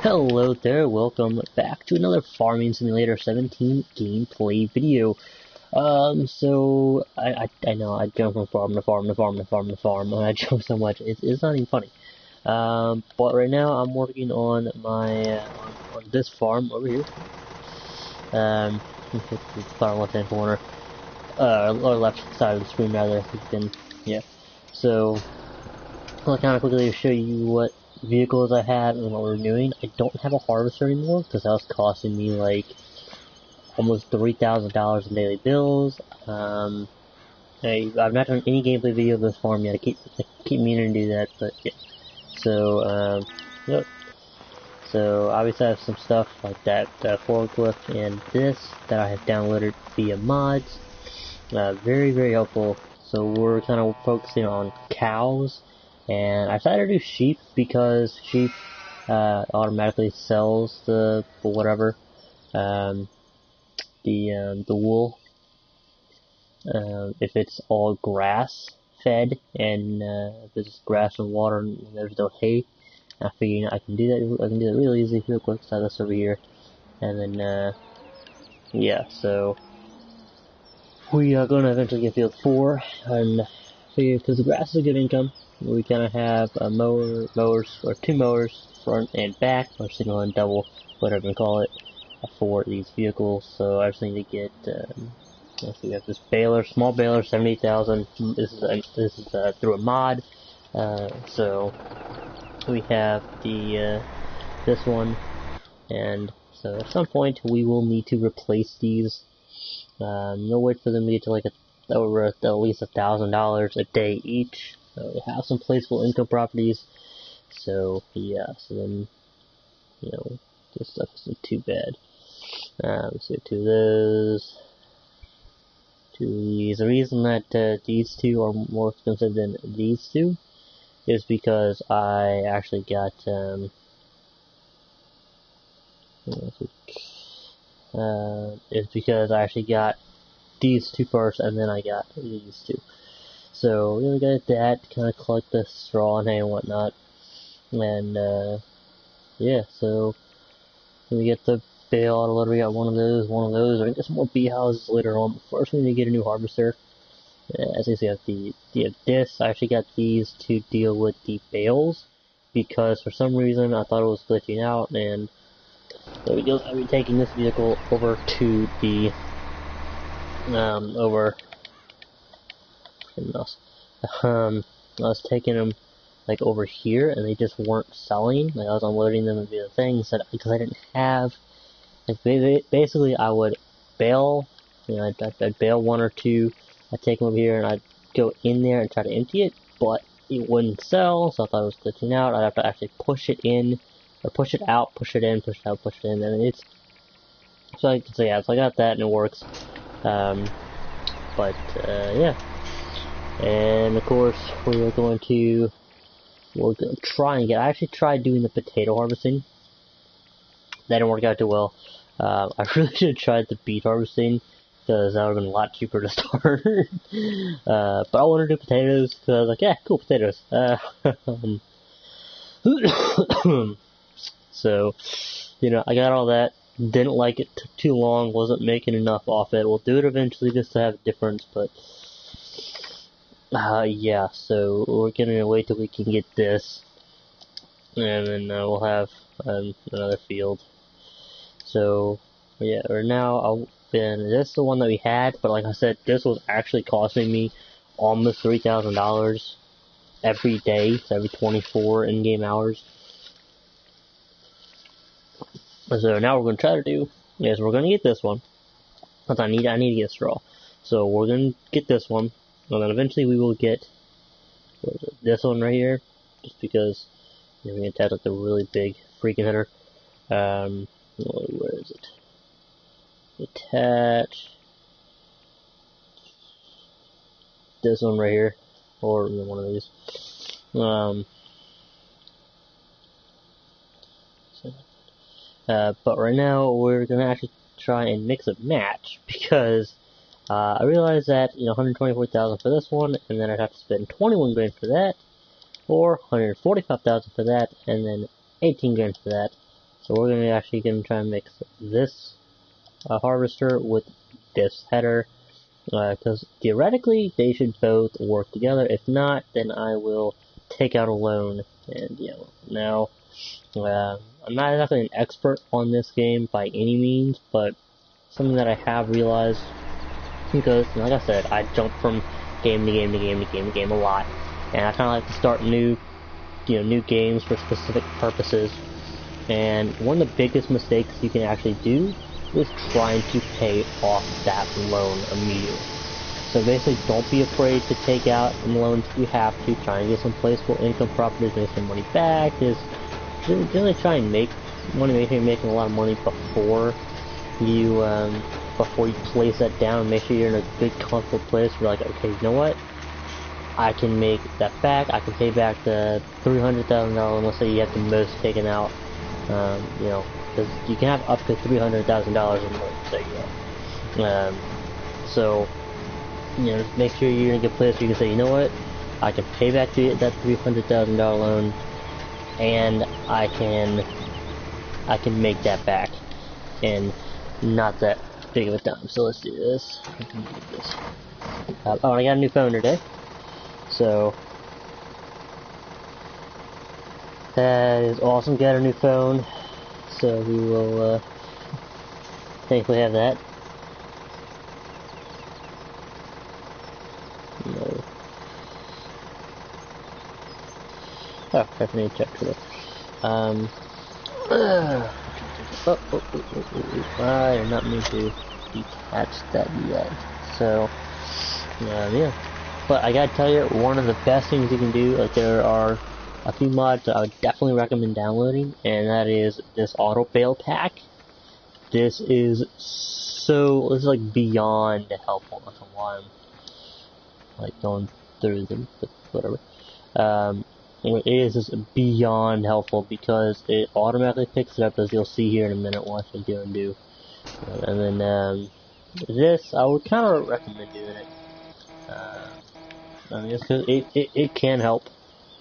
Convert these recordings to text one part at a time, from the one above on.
Hello there, welcome back to another Farming Simulator 17 gameplay video. I know I jump from farm to farm to farm to farm to farm, and I jump so much, it's not even funny. But right now I'm working on my, on this farm over here. It's far left-hand corner, or left side of the screen rather, if you can, yeah. So, I'll kind of quickly show you what vehicles I had and what we're doing. I don't have a harvester anymore because that was costing me like almost $3,000 in daily bills. I've not done any gameplay video of this farm yet. I keep meaning to do that, but yeah. So yep. So obviously I have some stuff like that forklift and this that I have downloaded via mods. Very helpful. So we're kind of focusing on cows. And I decided to do sheep because sheep automatically sells the whatever the wool if it's all grass fed and if it's grass and water and there's no hay. I figure I can do that. I can do that really easy, real quick. So this over here, and then yeah. So we are gonna eventually get field 4 and figure because the grass is a good income. We kind of have a mowers, or 2 mowers, front and back, or single and double, whatever you call it, for these vehicles. So I just need to get, let's see, we have this baler, small baler, 78,000. This is through a mod. So we have the this one, and so at some point we will need to replace these. No wait for them to get to like over at least $1,000 a day each. So we have some placeable income properties. So yeah, so then this stuff isn't too bad. So 2 of those, 2 of these. The reason that these 2 are more expensive than these 2 is because I actually got it's because I actually got these 2 first, and then I got these 2. So we're gonna get that, kind of collect the straw and hay and whatnot, and yeah. So we get the bale autoloader. We got one of those. We're gonna get some more bee houses later on. But first, we need to get a new harvester. As you see, I have this. I actually got these to deal with the bales because for some reason I thought it was glitching out, and there we go. I'll be taking this vehicle over to the I was taking them like over here, and they just weren't selling. Like I was unloading them via the things that because I didn't have. Like basically, I would bail. I'd bail 1 or 2. I'd take them over here, and I'd go in there and try to empty it, but it wouldn't sell. So I thought it was glitching out. I'd have to actually push it in, or push it out, push it in, push it out, push it in, and it's. So yeah, so I got that, and it works. Yeah. And of course, we're going to try and get. I actually tried doing the potato harvesting. That didn't work out too well. I really should have tried the beet harvesting because that would have been a lot cheaper to start. But I wanted to do potatoes because I was like, yeah, cool potatoes. So, I got all that. Didn't like it. Took too long. Wasn't making enough off it. We'll do it eventually just to have a difference, but. Yeah, so we're gonna wait till we can get this, and then we'll have another field. So, yeah, or now this is the one that we had, but like I said, this was actually costing me almost $3,000 every day, so every 24 in-game hours. So now what we're gonna try to do is we're gonna get this one, because I need to get straw. So we're gonna get this one. And then eventually we will get this one right here, just because we can attach like the really big freaking header. Where is it? Attach this one right here, or one of these. But right now we're gonna actually try and mix and match because. I realized that, 124,000 for this one, and then I'd have to spend 21 grand for that, or 145,000 for that, and then 18 grand for that. So we're actually gonna try and mix this harvester with this header, because theoretically they should both work together. If not, then I will take out a loan. And now I'm not exactly an expert on this game by any means, but something that I have realized, because like I said, I jump from game to game to game to game to game a lot, and I kind of like to start new games for specific purposes. And one of the biggest mistakes you can actually do is trying to pay off that loan immediately. So basically, don't be afraid to take out loans if you have to. Try and get some placeable income properties, make some money back. Is generally try and make money, make sure you're making a lot of money before you place that down. Make sure you're in a good, comfortable place where, like, okay, you know what? I can make that back. I can pay back the $300,000. Let's say you have the most taken out. Because you can have up to $300,000 in loans. There you go. So just make sure you're in a good place where you can say, you know what? I can pay back that $300,000 loan, and I can make that back, and not that big of a time. So let's do this. I got a new phone today, so that is awesome. Got a new phone, so we will thankfully have that. No. Oh, I need to check for that. I did not mean to detach that yet. So, yeah. But I gotta tell you, one of the best things you can do, like, there are a few mods that I would definitely recommend downloading, and that is this auto bail pack. This is like beyond helpful. I don't know why I'm like going through them, but whatever. It is just beyond helpful because it automatically picks it up, as you'll see here in a minute. Watch me go and do. And then this, I would kind of recommend doing it. I mean, just because it can help.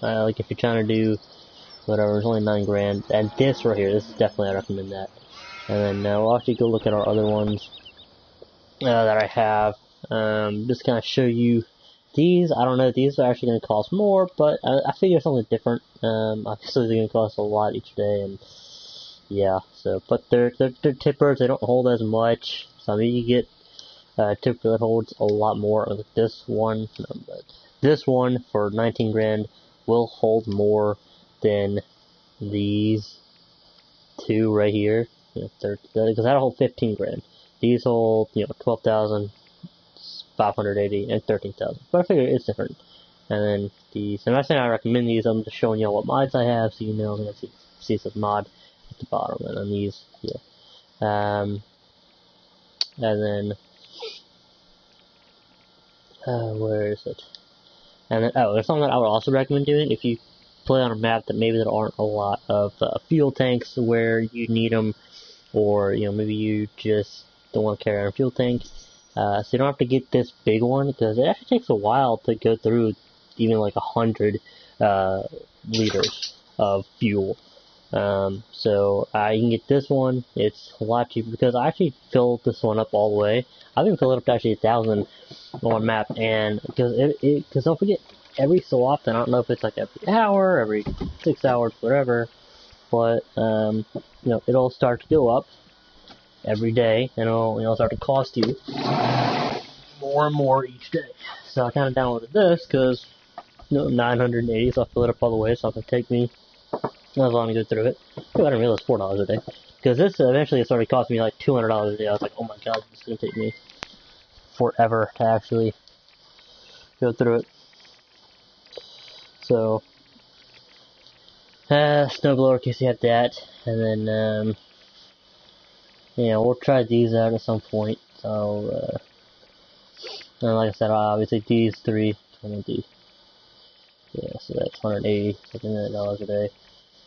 Like if you're trying to do whatever, it's only $9,000. And this right here, this is definitely, I recommend that. And then we'll actually go look at our other ones that I have. Just kind of show you. These, I don't know, these are actually going to cost more, but I figure something different. Obviously they're going to cost a lot each day, and yeah, so, but they're tippers, they don't hold as much. So I mean, you get a tipper that holds a lot more. Like this one, this one for $19,000 will hold more than these two right here. Because that'll hold $15,000. These hold, 12,000. 580 and 13,000. But I figure it's different. And then these, I'm not saying I recommend these, I'm just showing you what mods I have, so you know I'm going to see some mod at the bottom. And on these, yeah. And then, where is it? And then, there's something that I would also recommend doing if you play on a map that maybe there aren't a lot of fuel tanks where you need them, or, maybe you just don't want to carry on a fuel tank. So you don't have to get this big one, because it actually takes a while to go through even like 100 liters of fuel. So you can get this one. It's a lot cheaper because I actually filled this one up all the way. I've even filled it up to actually 1,000 on map, and because don't forget, every so often, I don't know if it's like every hour, every 6 hours, whatever, but it'll start to go up every day, and it'll start to cost you more and more each day. So I kind of downloaded this because 980, so I'll fill it up all the way. It's not gonna take me as long to go through it. I didn't realize $4 a day, because this eventually started costing me like $200 a day. I was like, oh my god, this is gonna take me forever to actually go through it. So snowblower, in case you have that, and then we'll try these out at some point. So, and like I said, obviously these three, yeah, so that's $180 a day,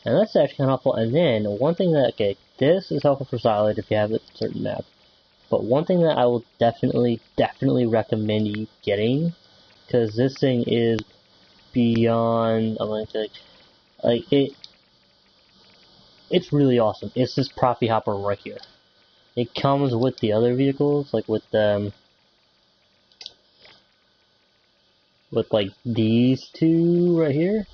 and that's actually kind of helpful. And then one thing that, this is helpful for Solid if you have a certain map, but one thing that I will definitely recommend you getting, because this thing is beyond, I'm going to say, like it's really awesome. It's this Profi Hopper right here. It comes with the other vehicles, like with like these two right here,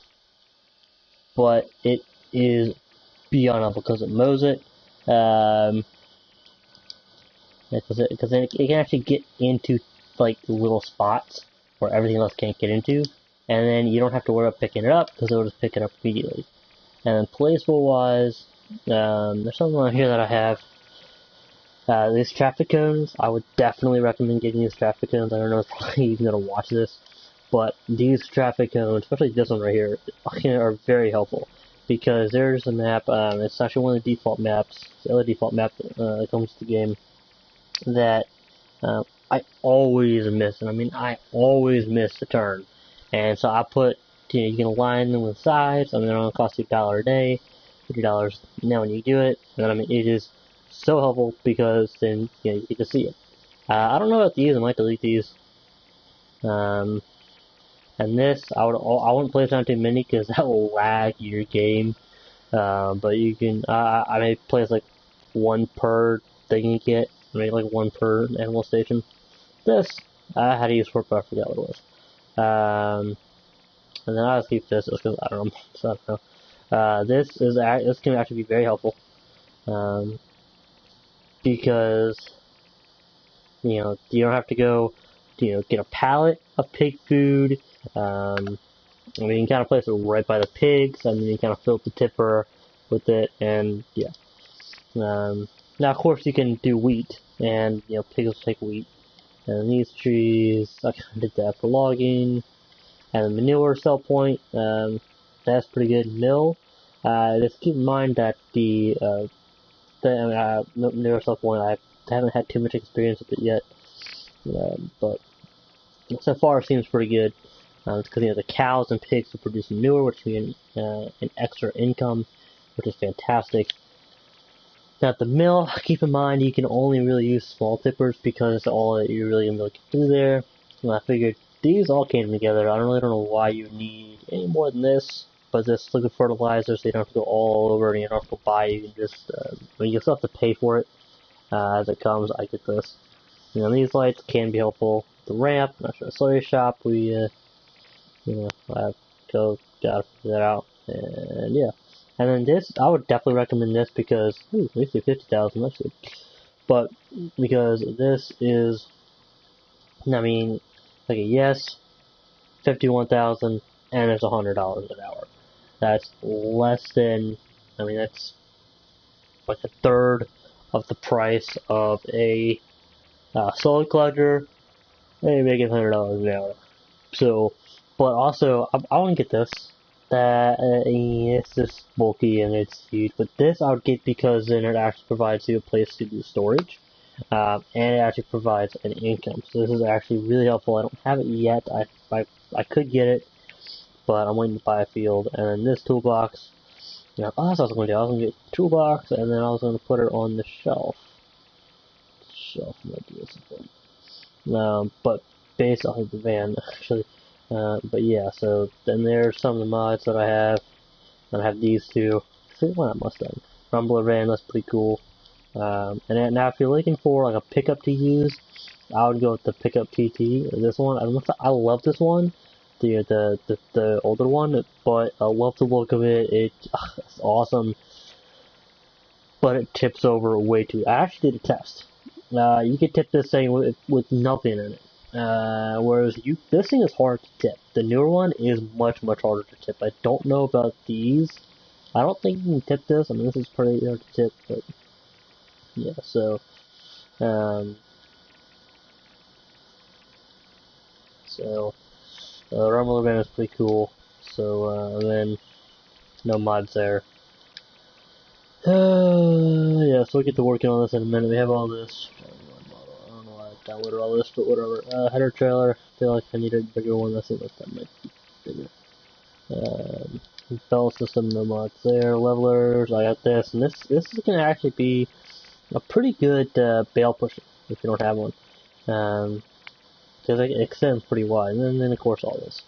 but it is beyond helpful because it mows it. Because then it can actually get into like the little spots where everything else can't get into, and then you don't have to worry about picking it up because it'll just pick it up immediately. And then placable wise, there's something on here that I have. These traffic cones, I would definitely recommend getting these traffic cones. I don't know if probably even gonna watch this, but these traffic cones, especially this one right here, are very helpful because there's a map. It's actually one of the default maps, the other default map that comes to the game that I always miss, and I mean I always miss the turn. And so I put, you can align them with sides. I mean, it'll only cost you $1 a day, $50 now when you do it. And I mean, it is so helpful because then you get to see it. I don't know about these. I might delete these. And this, I wouldn't place on too many because that will lag your game. But you can, I may place like one per thing you get, maybe like one per animal station. This, I had to use for, but I forgot what it was. And then I'll just keep this just because I don't know. So I don't know. This can actually be very helpful. Because you don't have to go get a pallet of pig food. I mean, you can kind of place it right by the pigs. I mean, you kind of fill up the tipper with it, and yeah. Now, of course, you can do wheat, and pigs will take wheat. And these trees, I kind of did that for logging. And the manure sell point, that's pretty good. Mill, just keep in mind that the manure sell point, I haven't had too much experience with it yet, but so far it seems pretty good. Because the cows and pigs will produce manure, which means an extra income, which is fantastic. Now at the mill, keep in mind you can only really use small tippers because it's all that you're really going to get through there. And I figured these all came together. I really don't know why you need any more than this, but this liquid fertilizer so you don't have to go all over and you don't have to go buy. You can just, you still have to pay for it as it comes. I get this. These lights can be helpful. The ramp, not sure, slurry shop, we, I gotta figure that out, and yeah. And then this, I would definitely recommend this because, we see 50,000, that's good. But, because this is, I mean, okay, yes, 51,000, and it's $100 an hour. That's less than, I mean, that's like a third of the price of a solid collector, and you're making $100 an hour. So, but also, I want to get this. It's just bulky and it's huge, but this I would get because then it actually provides you a place to do storage, and it actually provides an income. So this is actually really helpful. I don't have it yet. I could get it, but I'm waiting to buy a field. And then this toolbox, that's what I was going to do. I was going to get a toolbox, and then I was going to put it on the shelf. Might do something. But based on the van actually. But yeah, so then there's some of the mods that I have. And I have these two. Why not Mustang? Rumbler van, that's pretty cool. And then now if you're looking for like a pickup to use, I would go with the pickup TT. This one, I love this one, the older one, but I love the look of it. It's awesome, but it tips over way too. I actually did a test. You could tip this thing with nothing in it. Whereas this thing is hard to tip. The newer one is much harder to tip. I don't know about these. I don't think you can tip this. I mean, this is pretty hard to tip, but yeah. So, Rumbler van is pretty cool. So, then no mods there. Yeah. So we'll get to working on this in a minute. We have all this. Downloaded all this, but whatever. Header trailer, I feel like I need a bigger one. I think that might be bigger. Bell system, no mods there. Levelers, I got this, and this is gonna actually be a pretty good bale pusher if you don't have one, because it extends pretty wide. And then of course all this.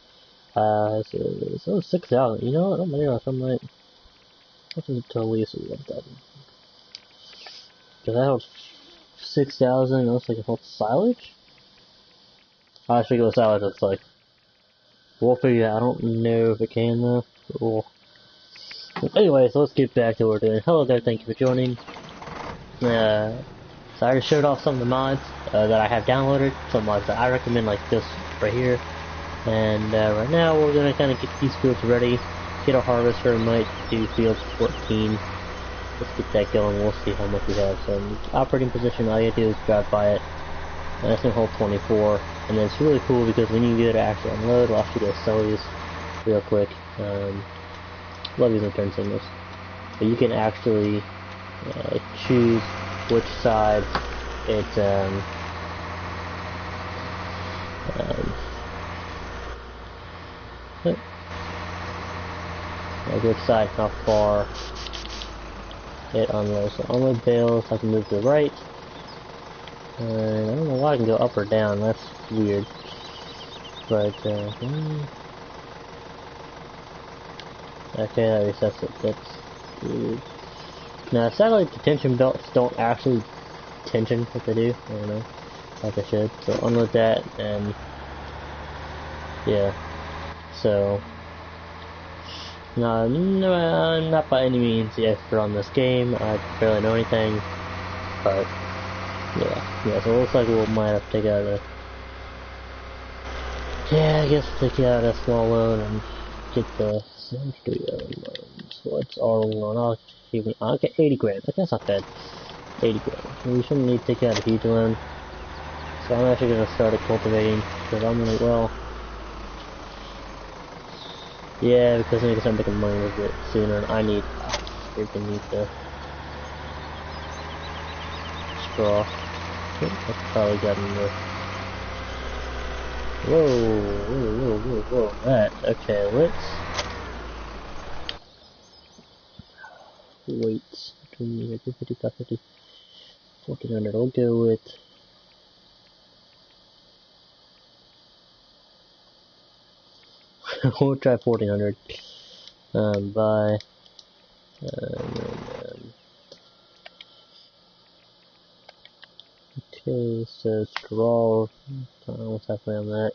So 6,000. You know what? Maybe I might. Which is totally a 1,000. Because I held 6,000, it looks like it holds silage? I should go silage, looks like. We'll figure it out. I don't know if it can though. Cool. Anyway, so let's get back to what we're doing. Hello there, thank you for joining. So I already showed off some of the mods that I have downloaded. Some mods that I recommend, like this right here. And right now we're gonna kind of get these fields ready. Get a harvester, might do field 14. Let's get that going, we'll see how much we have. So in operating position, all you do is drive by it. And that's gonna hold 24. And then it's really cool because when you go to actually unload, we'll actually go sell these real quick. Love using turn signals. But you can actually choose which side it's like which side, how far it unloads. So unload bales, I can move to the right. And I don't know why I can go up or down, that's weird. But okay, that resets it, that's weird. Now satellite detention belts don't actually tension what they do, I don't know, like I should. So unload that and yeah. So no, I'm not by any means the expert on this game. I barely know anything, but yeah. So it looks like we might have to take out a. Yeah, I guess take out a small loan and get the loans. What's our loan? I'll get 80 grand. That's not bad. 80 grand. We shouldn't need to take out a huge loan. So I'm actually gonna start cultivating because I'm gonna yeah, because I need to start making money with it sooner, and I freaking need the straw. That's probably gotten the. Whoa, that. Okay, let's wait between 50, 50, 1400. I'll go with. We'll try 1400. Buy. Okay, so straw. I don't know what's happening on that.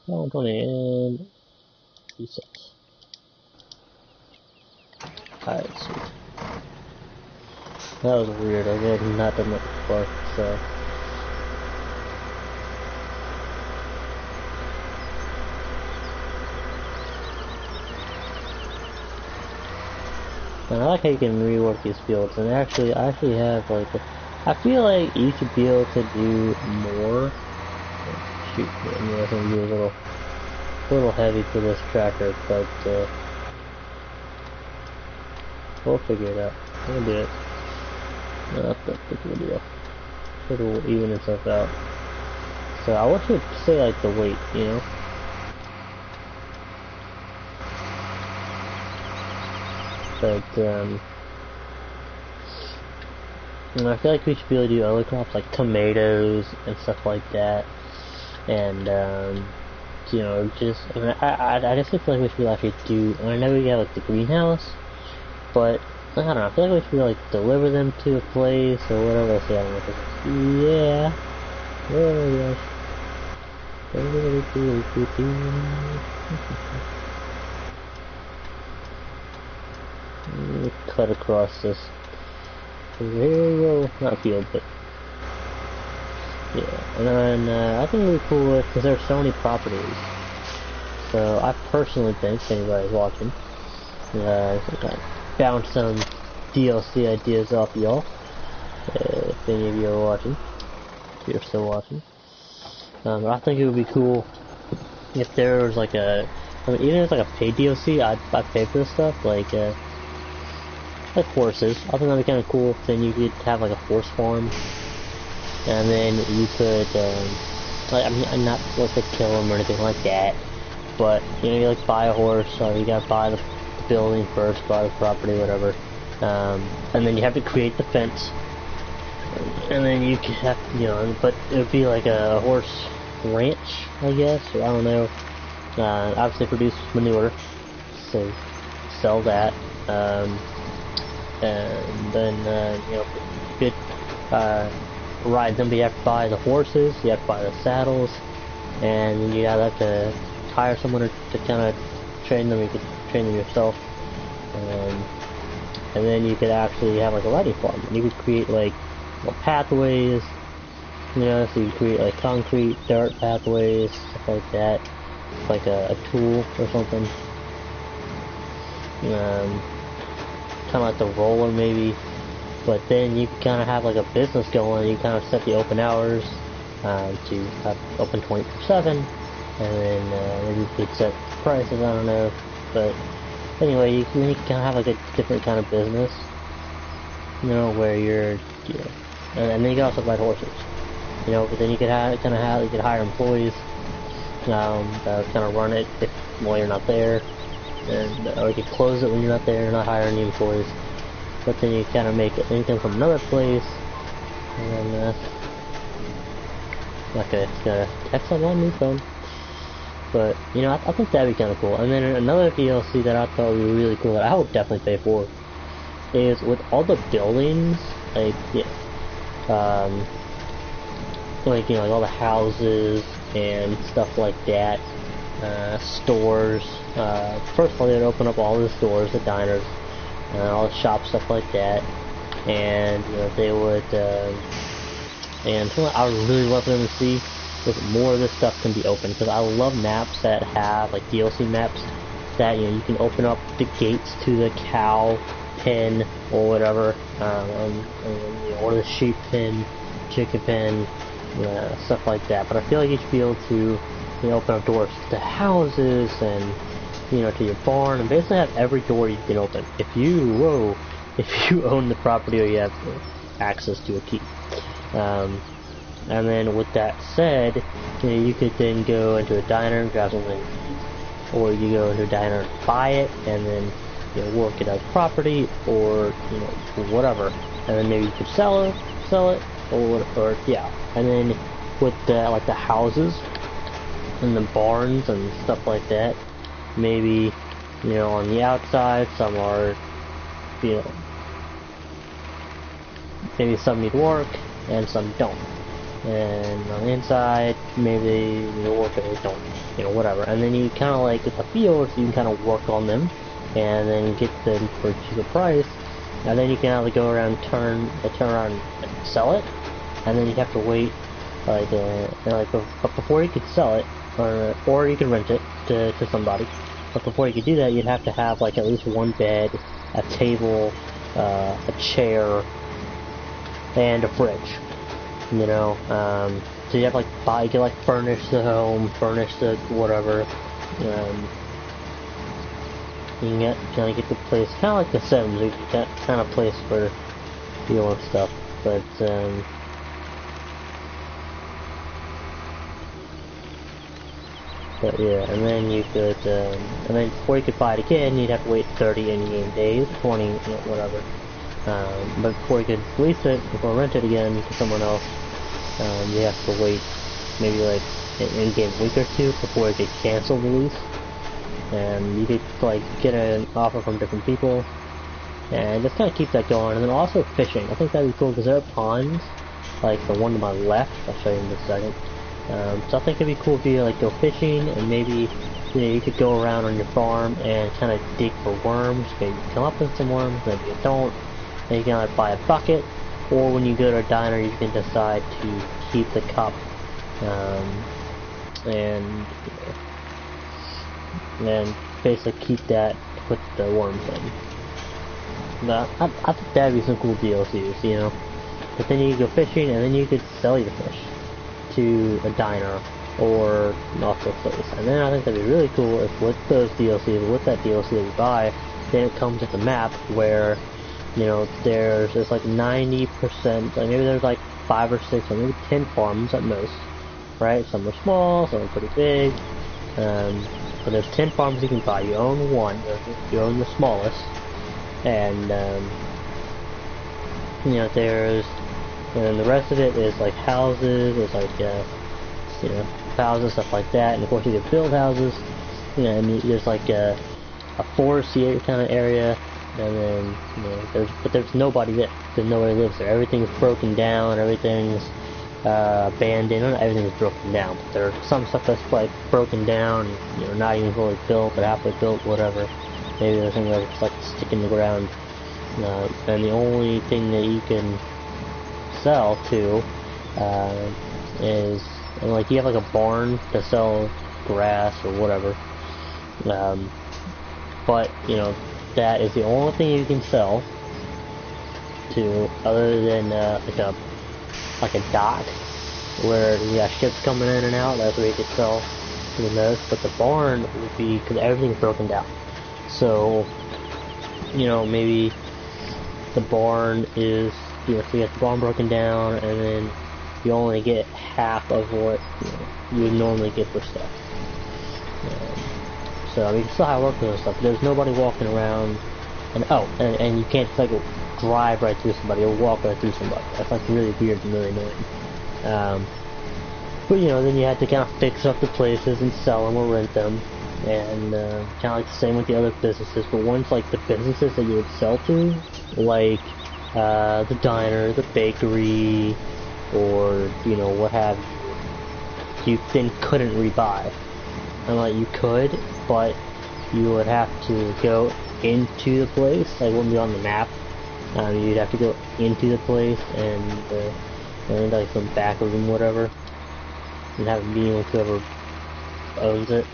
120 and reset. Alright, sweet. That was weird. I had not done that before, so. And I like how you can rework these fields, and actually, I actually have like, I feel like you should be able to do more. Shoot, I mean, that's gonna be a little heavy for this tractor, but we'll figure it out. We'll do it. No, that's not a big of a deal. It'll even itself out. So I wish it would say like the weight, you know? But and I feel like we should be able to do other crops like tomatoes and stuff like that. And you know, just I just feel like we should actually do. I know we have like the greenhouse, but I don't know. I feel like we should like deliver them to a place or whatever. I say, I don't know. Yeah. Oh gosh. Cut across this. Here we go. Not field, but yeah. And then I think we're cool with because there's so many properties. So I personally think, if anybody's watching, I found some DLC ideas off y'all. If any of you are watching, if you're still watching, I think it would be cool if there was like a, I mean, even if it's like a paid DLC, I'd pay for this stuff, like horses. I think that'd be kind of cool. If then you could have like a horse farm, and then you could, like, I mean, I'm not supposed to kill them or anything like that, but you know, you like buy a horse, or you gotta buy the building first, buy the property, whatever, and then you have to create the fence, and then you can have, you know, but it would be like a horse ranch, I guess, or I don't know. Obviously produce manure, so sell that. And then you know, good ride them, but you have to buy the horses, you have to buy the saddles, and you have to hire someone to kind of train them. You could train them yourself, and then you could actually have like a riding farm, and you could create like pathways, you know, so you create like concrete, dirt pathways, stuff like that, like a tool or something. Kind of like the roller maybe, but then you kind of have like a business going. You kind of set the open hours to have open 24/7, and then maybe you could set prices. I don't know, but anyway, you can kind of have like a different kind of business, you know, where you're, you know, and then you can also ride horses, you know. But then you could you could hire employees that kind of run it while you're not there. And or you can close it when you're not there, not hire any employees. But then you kind of make income from another place. And then, okay, it's got a text on my new phone. But, you know, I think that'd be kind of cool. And then another DLC that I thought would be really cool, that I would definitely pay for, is with all the buildings, like, yeah, like, you know, like all the houses and stuff like that. Stores. First of all, they'd open up all the stores, the diners, all the shops, stuff like that, and you know, they would. And something I would really love them to see is more of this stuff can be open, because I love maps that have like DLC maps that, you know, you can open up the gates to the cow pen or whatever, you know, or the sheep pen, chicken pen, stuff like that. But I feel like you should be able to, you know, open up doors to houses and, you know, to your barn, and basically have every door you can open if you own the property or you have access to a key. And then with that said, you know, you could then go into a diner and grab something, or you go into a diner and buy it and then, you know, work it as property, or, you know, whatever, and then maybe you could sell it, or yeah. And then with the like the houses and the barns and stuff like that, maybe, you know, on the outside some are, you know, maybe some need work and some don't, and on the inside maybe they need work and they don't, you know, whatever. And then you kind of like get the fields, you can kind of work on them and then get them for a cheaper price, and then you can either go around, turn around and sell it, and then you have to wait like but before you could sell it, or you can rent it to somebody. But before you could do that, you'd have to have like at least one bed, a table, a chair, and a fridge. You know, so you have like you can like furnish the home, furnish the whatever. You can kind of get the place kind of like The Sims. You get kind of place for people and stuff, but yeah, and then you could, and then before you could buy it again, you'd have to wait 30 in-game days, 20, you know, whatever. But before you could lease it, or rent it again to someone else, you have to wait maybe like an in-game week or two before you could cancel the lease. And you could like get an offer from different people, and just kind of keep that going. And then also fishing. I think that'd be cool because there are ponds, like the one to my left. I'll show you in just a second. So I think it'd be cool if you like go fishing, and maybe, you know, you could go around on your farm and kind of dig for worms. Maybe you come up with some worms, maybe you don't. And you can like buy a bucket, or when you go to a diner, you can decide to keep the cup, and basically keep that to put the worms in. But I think that'd be some cool DLCs, you know. But then you could go fishing, and then you could sell your fish to a diner or also a place. And then I think that'd be really cool if with those DLCs, with that DLC that you buy, then it comes with a map where, you know, there's like 90%, like maybe there's like 5 or 6 or maybe 10 farms at most, right? Some are small, some are pretty big, but there's 10 farms you can buy. You own one, you own the smallest, and you know, and the rest of it is like houses, it's like you know, houses, stuff like that. And of course you can build houses, you know, and there's like a foresty kind of area, and then, you know, there's nobody there. There's nobody lives there. Everything's broken down, everything's abandoned, not everything's broken down, but there's some stuff that's like broken down, you know, not even fully built, but halfway built, whatever. Maybe there's something that's like sticking in the ground, and the only thing that you can sell to is, and like, you have like a barn to sell grass or whatever, but you know, that is the only thing you can sell to, other than like a dock where you got ships coming in and out. That's where you could sell to the most. But the barn would be, because everything's broken down. So, you know, maybe the barn is, you know, so you get the barn broken down, and then you only get half of what, you know, you would normally get for stuff. So I mean, you still have to work with those stuff. But there's nobody walking around, and you can't just, like, drive right through somebody or walk right through somebody. That's like really weird and really annoying. But you know, then you had to kind of fix up the places and sell them or rent them, and kind of like the same with the other businesses. But once, like, the businesses that you would sell to, like the diner, the bakery, or you know, what have you then couldn't rebuy. And like, you could, but you would have to go into the place. Like, it wouldn't be on the map. You'd have to go into the place and like some back room, whatever, and have a meeting with whoever owns it.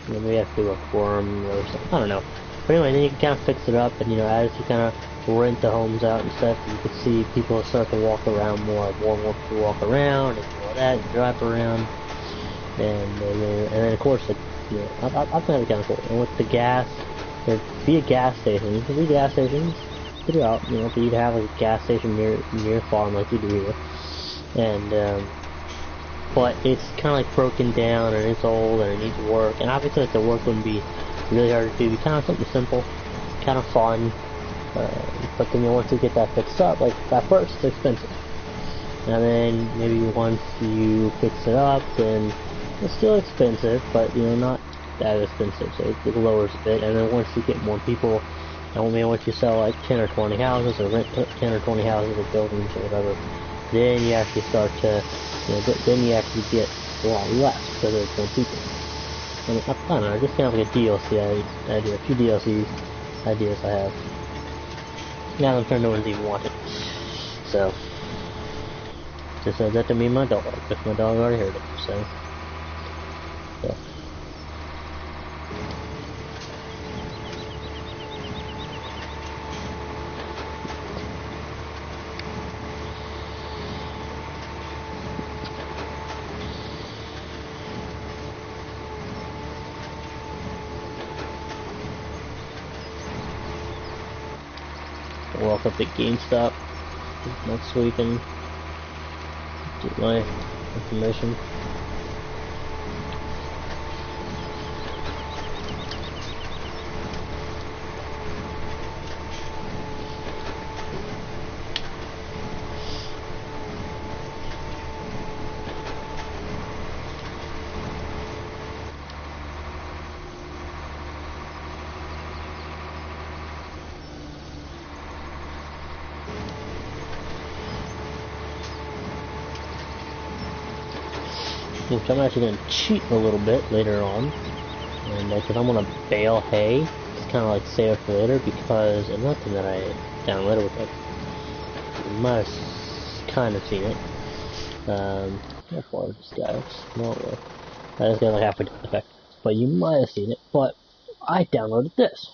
And then we have to do a forum or something. I don't know. But anyway, then you can kind of fix it up, and you know, as you kind of rent the homes out and stuff, you can see people start to walk around more. Like, more and more people walk around and do all that, and drive around, and then of course, like, you know, I think that'd be kind of cool. And with the gas, there'd be a gas station. There'd be gas stations throughout, you know, but you'd have a gas station near a farm like you do here. And but it's kind of like broken down, and it's old, and it needs work. And obviously, like, the work wouldn't be really hard to do. It'd be kind of something simple, kind of fun. But then, you know, once you get that fixed up, like, at first it's expensive, and then maybe once you fix it up, then it's still expensive, but you know, not that expensive, so it lowers a bit. And then once you get more people, and maybe once you sell like 10 or 20 houses, or rent 10 or 20 houses or buildings or whatever, then you actually start to, you know, then you actually get a lot less because there's more people. And I don't know, just kind of like a DLC idea, a few DLC ideas I have. Now I'm sure no one's even watching. So, just said that to me and my dog, because my dog already heard it, so. Yeah. Walk up to GameStop next week and get my information. Which I'm actually going to cheat a little bit later on, and because I'm going to bale hay, it's kind of like save it for later, because it's nothing that I downloaded with it. You might have kind of seen it. How far is this guy? No way. I just got like halfway done. Okay. But you might have seen it, but I downloaded this.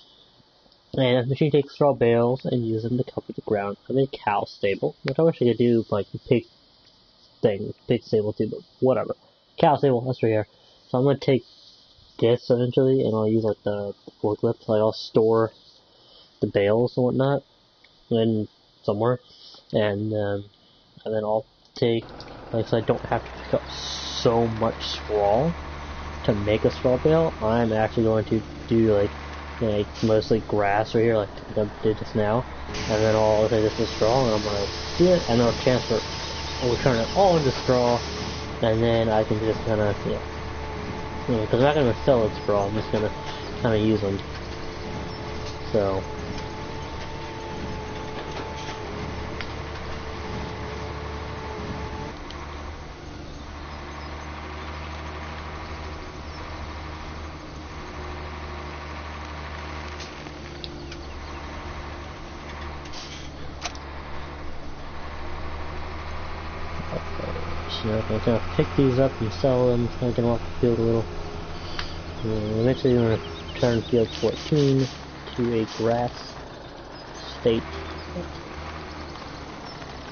And this machine takes straw bales and uses them to cover the ground of a cow stable, which I wish I could do like pig stable too, but whatever. Cow stable, that's right here. So I'm gonna take this eventually, and I'll use like the forklift. Like, I'll store the bales and whatnot in somewhere, and then I'll take, like, so I don't have to pick up so much straw to make a straw bale. I'm actually going to do like mostly grass right here, like I did just now, and then this is straw, and I'm gonna do it, and then I'll return it all into straw. and then I can just kind of, because I'm not going to sell it for all, I'm just going to kind of use them. So. I'm gonna pick these up and sell them, so I can walk the field a little. And eventually I'm gonna turn field 14 to a grass state.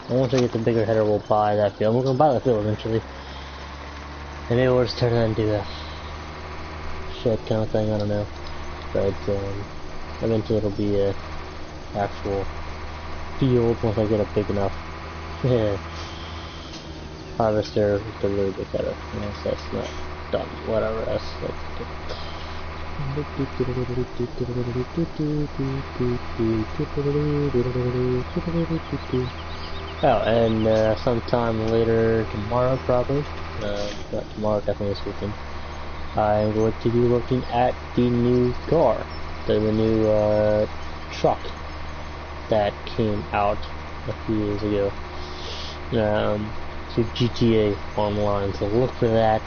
And once I get the bigger header, we'll buy that field. We're gonna buy that field eventually. And maybe we'll just turn that into a shed kind of thing, I don't know. But eventually it'll be a actual field once I get it big enough. Harvester with a really big header. Yes, that's not done. Whatever, that's good. Oh, and sometime later tomorrow, probably. Not tomorrow, definitely this weekend. I'm going to be looking at the new car, the new truck that came out a few years ago. To GTA Online, so look for that.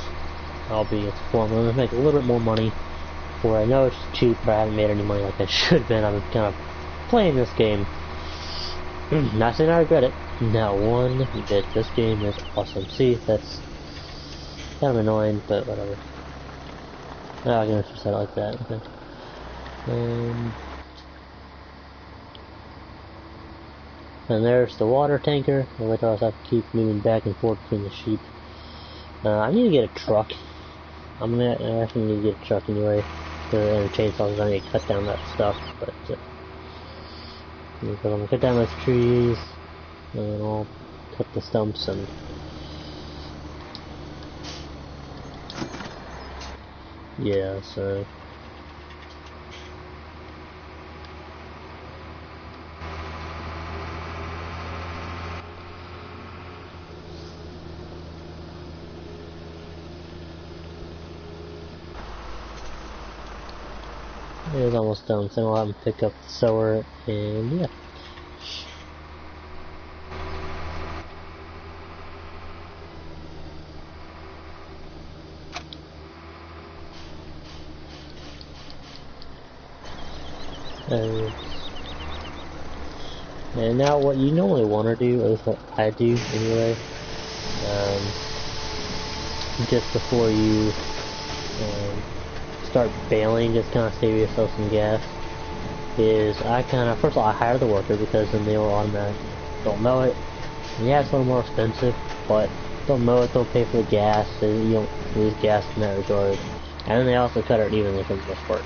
I'll be informed. I'm gonna make a little bit more money. For I know it's cheap, but I haven't made any money like I should have been. I've been kind of playing this game. Not saying I regret it. Not one bit. This game is awesome. See, that's kind of annoying, but whatever. Oh, I can just set it like that. Okay. And there's the water tanker, and which I also have to keep moving back and forth between the sheep. I need to get a truck. I actually need to get a truck anyway. And a chainsaw, because I need to cut down that stuff. But because I'm gonna cut down those trees, and then I'll cut the stumps and. Yeah, so. It is almost done, so I'll have to pick up the sower, and yeah. And now what you normally want to do, is what I do anyway, just before you start bailing, just kind of save yourself some gas, is I kind of, first of all, I hire the worker because then they will automatically, they'll mow it, and yeah, it's a little more expensive, but they'll mow it, they'll pay for the gas, so you don't lose gas in that regard, and then they also cut it evenly for the most part.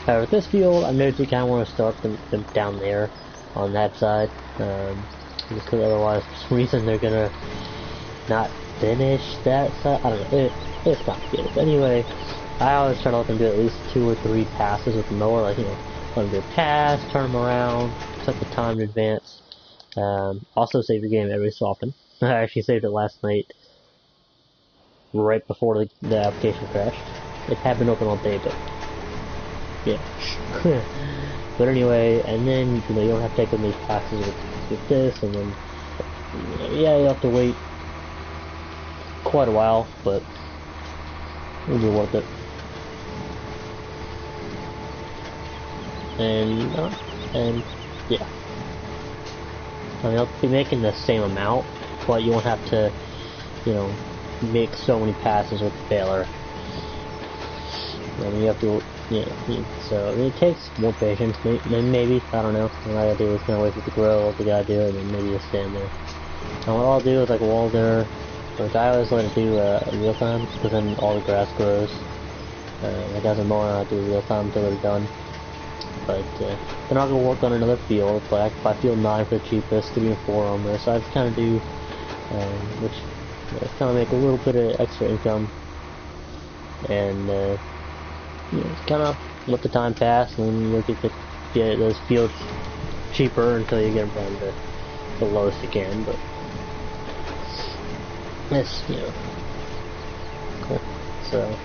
However, with this field, I noticed you kind of want to start them down there, on that side, just because otherwise, for some reason, they're gonna not finish that side. I don't know, it's complicated, but anyway, I always try to let them do at least 2 or 3 passes with the mower, like, let them do a pass, turn them around, set the time in advance. Also save your game every so often. I actually saved it last night, right before the application crashed. It had been open all day, but, yeah. But anyway, and then, you don't have to take them these passes with this, and then, yeah, you have to wait quite a while, but it'll be worth it. And yeah, I mean, I'll be making the same amount, but you won't have to, make so many passes with the baler. I mean, you have to, so it takes more patience, maybe, I don't know. What I gotta do is kind of wait for it to grow, let the guy do it, and then maybe just stand there. And what I'll do is, like, while they're, I always let it do real time, because then all the grass grows. It doesn't matter, I'll do real time until they're done. But they're not going to work on another field, but I can buy field 9 for the cheapest, 3 and 4 on this. So I just kind of do, which kind of make a little bit of extra income, and just kind of let the time pass, and you'll get those fields cheaper until you get them down to the lowest you can. But it's So.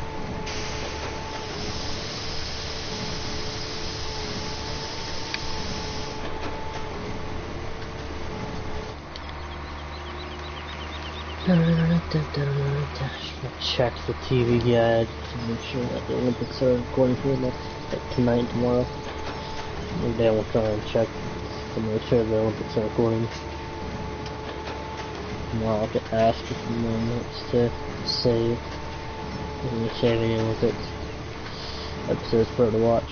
Check the TV guide to make sure that the Olympics are recording for like tonight and tomorrow. Maybe I will try and check to make sure the Olympics are recording. Tomorrow I'll get asked a few moments to save. I'm saving Olympics episodes for her to watch.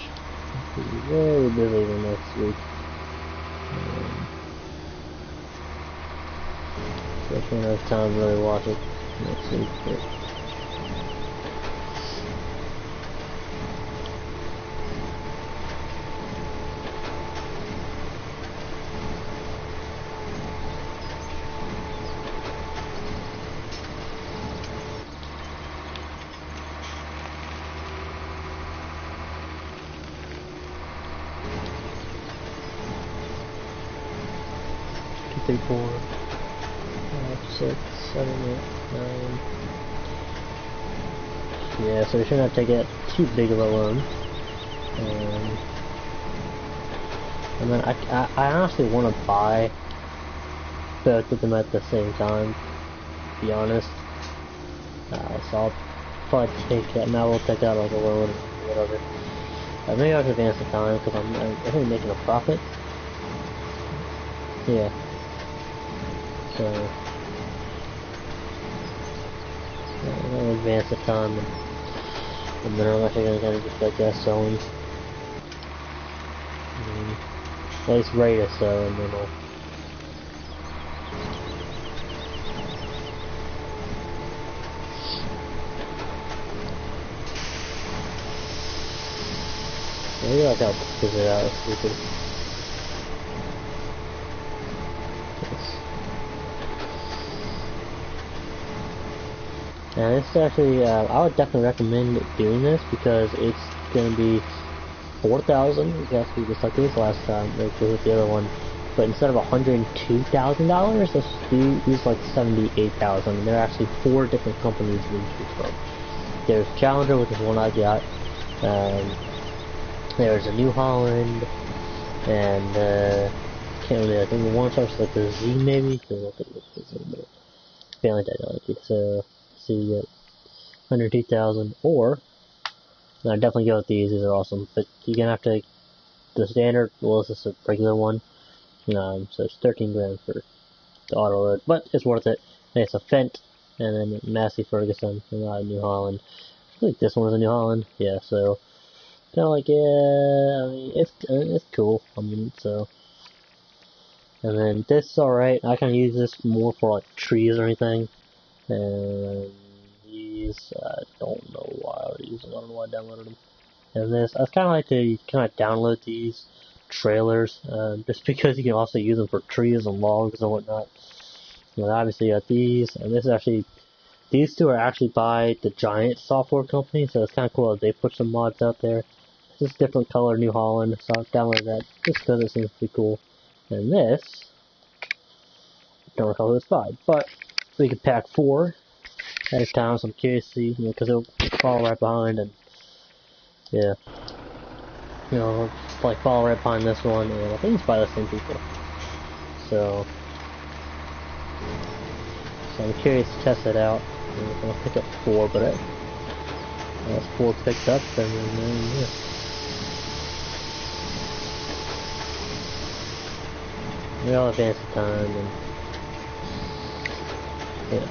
I'll be very busy the next week. So I won't have time to really watch it next week. But 2, 3, 4, 5, 6, 7, 8, 9. Yeah, so we shouldn't have to get too big of a loan. And then I honestly want to buy both of them at the same time, to be honest. So I'll probably take that. Now we'll take out like a loan or whatever. Maybe I'll advance the time because I'm only making a profit. Yeah. So I'll advance the time, and then I'm actually gonna kind of just like that sewing. At least ready to sew, and then I'll. Maybe like I'll figure it out if we could. And it's actually, I would definitely recommend doing this because it's going to be 4,000 exactly just like this last time, like with the other one. But instead of $102,000, let's use like 78,000. And there are actually 4 different companies you can choose from. There's Challenger, which is one I got. There's a New Holland, and can't really. I think the one starts with like the Z maybe. Family technology. So see, you get 102,000, or I definitely go with these. These are awesome, but you're gonna have to the standard. Well, this is a regular one. So it's 13 grand for the auto load, but it's worth it. And it's a Fendt, and then Massey Ferguson, and not a New Holland. I think this one is a New Holland. Yeah, so kind of like, yeah, I mean, it's cool. I mean, so. And then this is alright. I kind of use this more for like trees or anything. And these, I don't know why I was using. I don't know why I downloaded them. And this, I kind of like to kind of download these trailers, just because you can also use them for trees and logs and whatnot. And obviously you got these, and this is actually, these two are actually by the Giant software company, so it's kind of cool that they put some mods out there. This is different color New Holland, so I'll download that just because it seems pretty cool. And this, don't recall who it's by, but we could pack 4 at a time, so I'm curious to see, because it'll fall right behind, and yeah, like fall right behind this one, and I think it's by the same people. So I'm curious to test it out. I'm gonna pick up 4, but that's 4 picked up, and then yeah. We all advance the time, and yeah.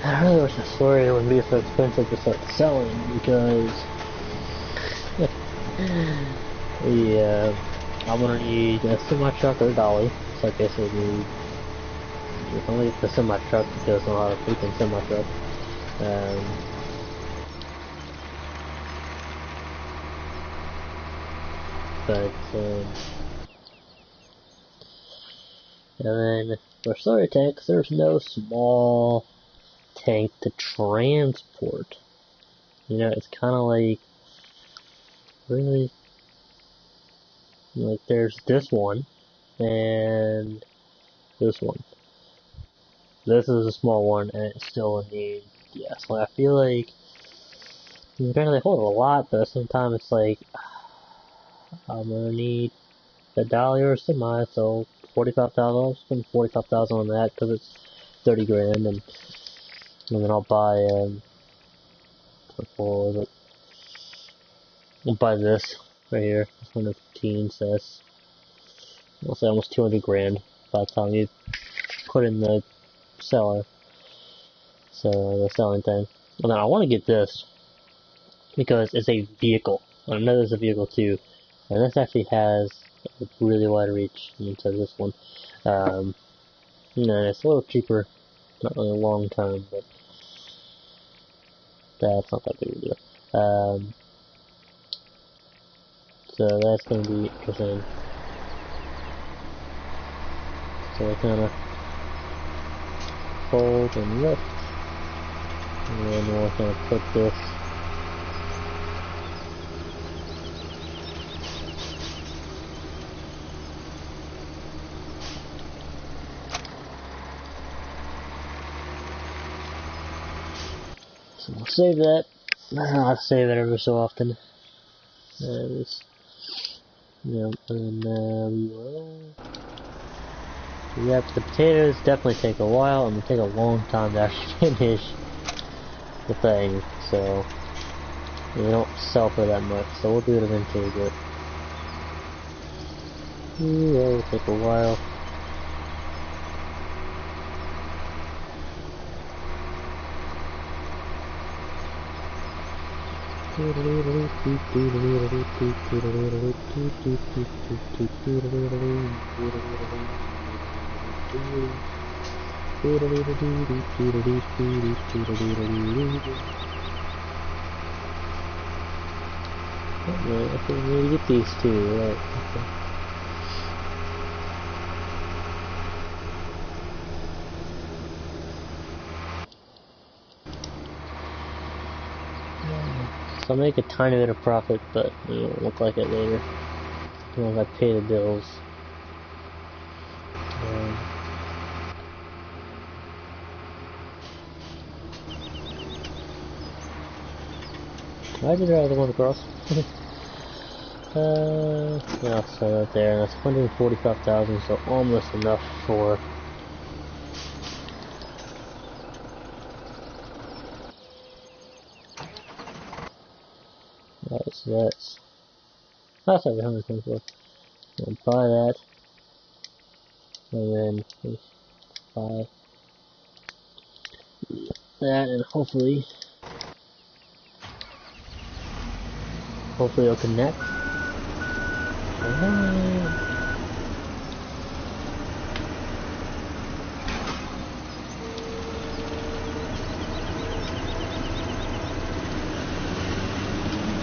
I really wish the story wouldn't be so expensive to start selling, because I'm gonna need a semi-truck or a dolly, so I basically need only the semi-truck because I know how to freaking semi-truck. And then for solar tanks, there's no small tank to transport. It's kind of like, really? Like there's this one and this one. This is a small one and it's still in need. Yeah, so I feel like apparently they hold a lot, but sometimes it's like I'm gonna need a dollar or semi, so 45,000. I'll spend 45,000 on that because it's 30 grand, and then I'll buy what was it? I'll buy this right here. This 115 says I'll say almost 200 grand by the time you put in the seller, so the selling thing. And then I want to get this because it's a vehicle. I know there's a vehicle too, and this actually has a really wide reach into this one. It's a little cheaper, not really a long term, but that's not that big a deal. So that's going to be interesting. So I kind of fold and lift, and then we'll kind of put this so we'll save that. I'll save it every so often. And we will. Yep, the potatoes definitely take a while, and they take a long time to actually finish the thing, so they don't sell for that much, so we'll do it eventually, but yeah, it'll take a while. Okay, we need to get these two, right? Okay. So I'll make a tiny bit of profit, but it won't look like it later. Once I pay the bills. Why did I rather want to cross? Yeah, so right there, and that's 145,000, so almost enough for so that's like 124. I'll buy that, and then just buy that, and hopefully it'll connect.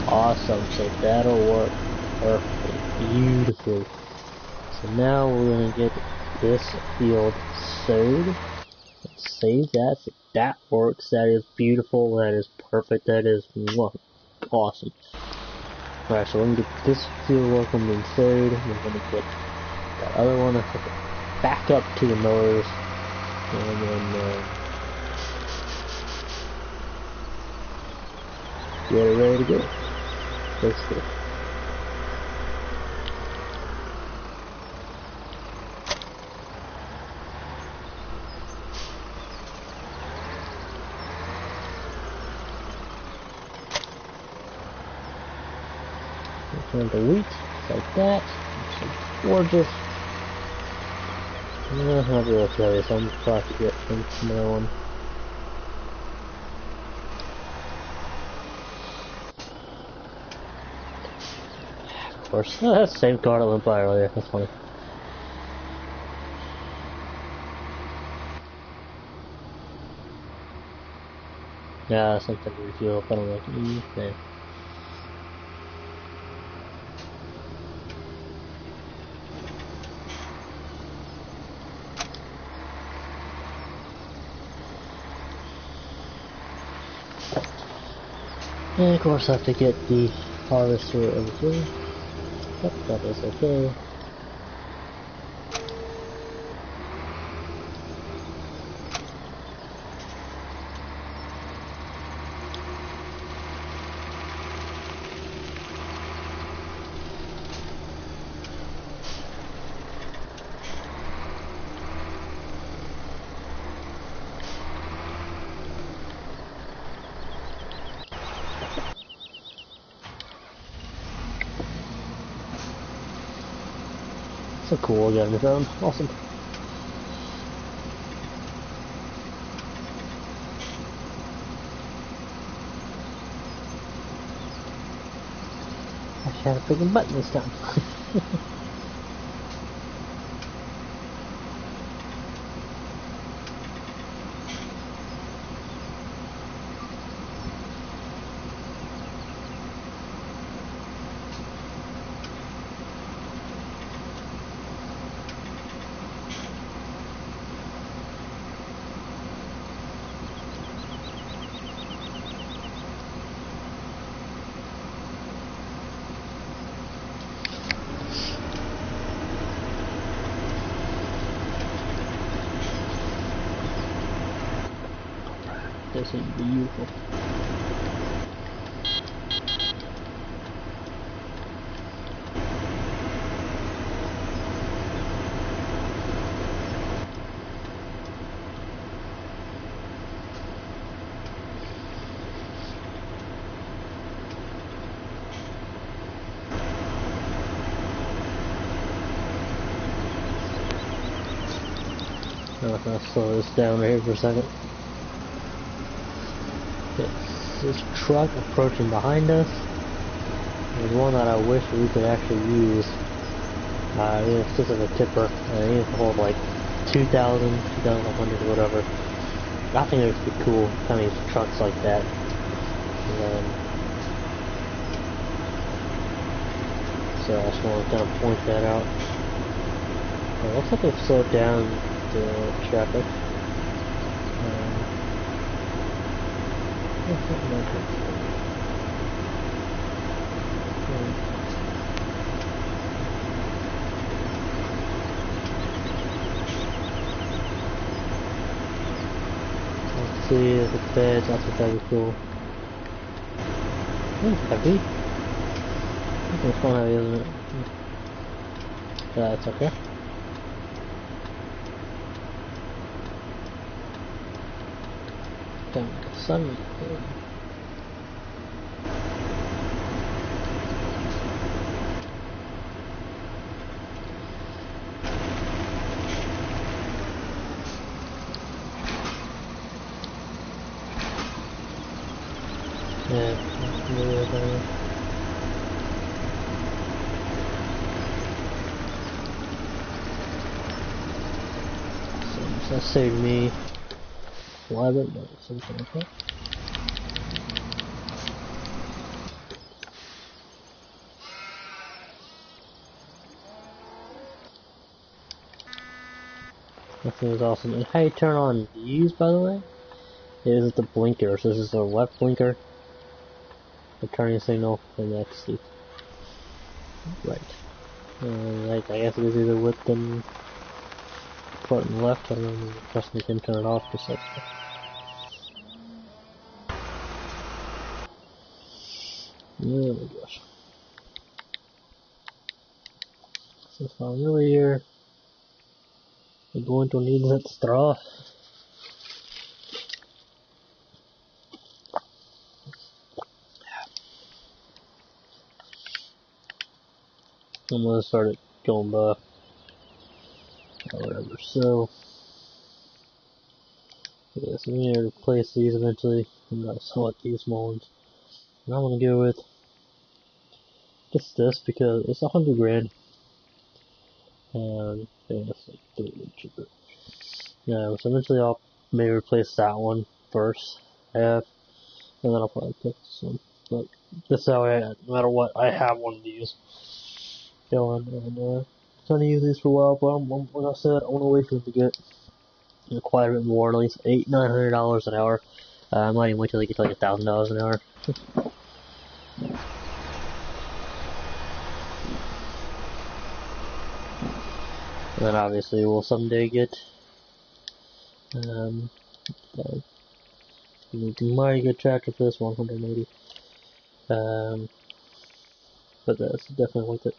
Awesome, so that'll work perfectly, beautifully. So now we're gonna get this field sowed. Let's save that. So that works. That is beautiful. That is perfect. That is awesome. Alright, so we're gonna get this field working and sowed. We're gonna get that other one and hook it back up to the mowers, and then get it ready to go. Let's go. Turn the wheat like that. It's gorgeous. I'm not real curious. I'm trying to get another one. Of course, that's the same card I went by earlier. That's funny. Yeah, something to refuel up. I don't like anything. And of course I have to get the harvester over here. Yep, that is okay. So cool, I got on your phone. Awesome. I should have a freaking button this time. This is beautiful. I'm gonna slow this down right here for a second. This truck approaching behind us is one that I wish we could actually use. It's just like a tipper, and it can hold like 2,000, 2,100, whatever. I think it would be cool, kind of use trucks like that. So I just want to kind of point that out. It looks like they've slowed down the traffic. Let's see if it's bad. That's what that'd be cool. It's heavy. It's fun heavy, isn't it? That's okay. Don't make a sun. Yeah, so that saved me 11 minutes, something like that. That thing is awesome. And how you turn on these, by the way, is the blinker. So this is the left blinker, the turning signal, and that's the right. Like, I guess it is either with them front and left. I don't know if the customer can turn it off just like that. Oh my gosh. Since I'm over here, we're going to need that straw. I'm gonna start it going by or whatever. So yeah, so we need to replace these eventually. I'm gonna select these small ones. And I'm gonna go with just this because it's 100 grand. And yeah, it's like a little bit cheaper. Yeah, so eventually I'll maybe replace that one first, and then I'll probably pick this one. But this way, no matter what, I have one of these going, and trying to use these for a while. But like I said, I want to wait for them to get quite a bit more, at least $800-900 an hour. I might even wait till they get to like $1,000 an hour. then obviously we'll someday get uh, mighty good tractor for this 180. But that's definitely worth it.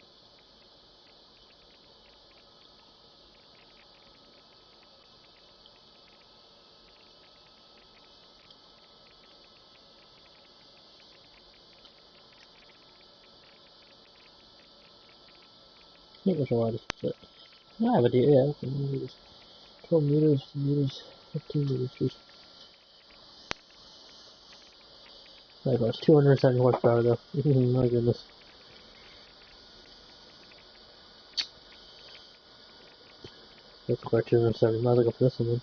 I think there's a lot of shit. Yeah, but yeah, 12 meters, 15 meters, jeez. That goes 270 horsepower though. My goodness. That's about 270. Might as well go for this one then.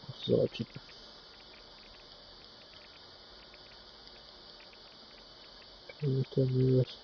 This is a lot cheaper. Meters.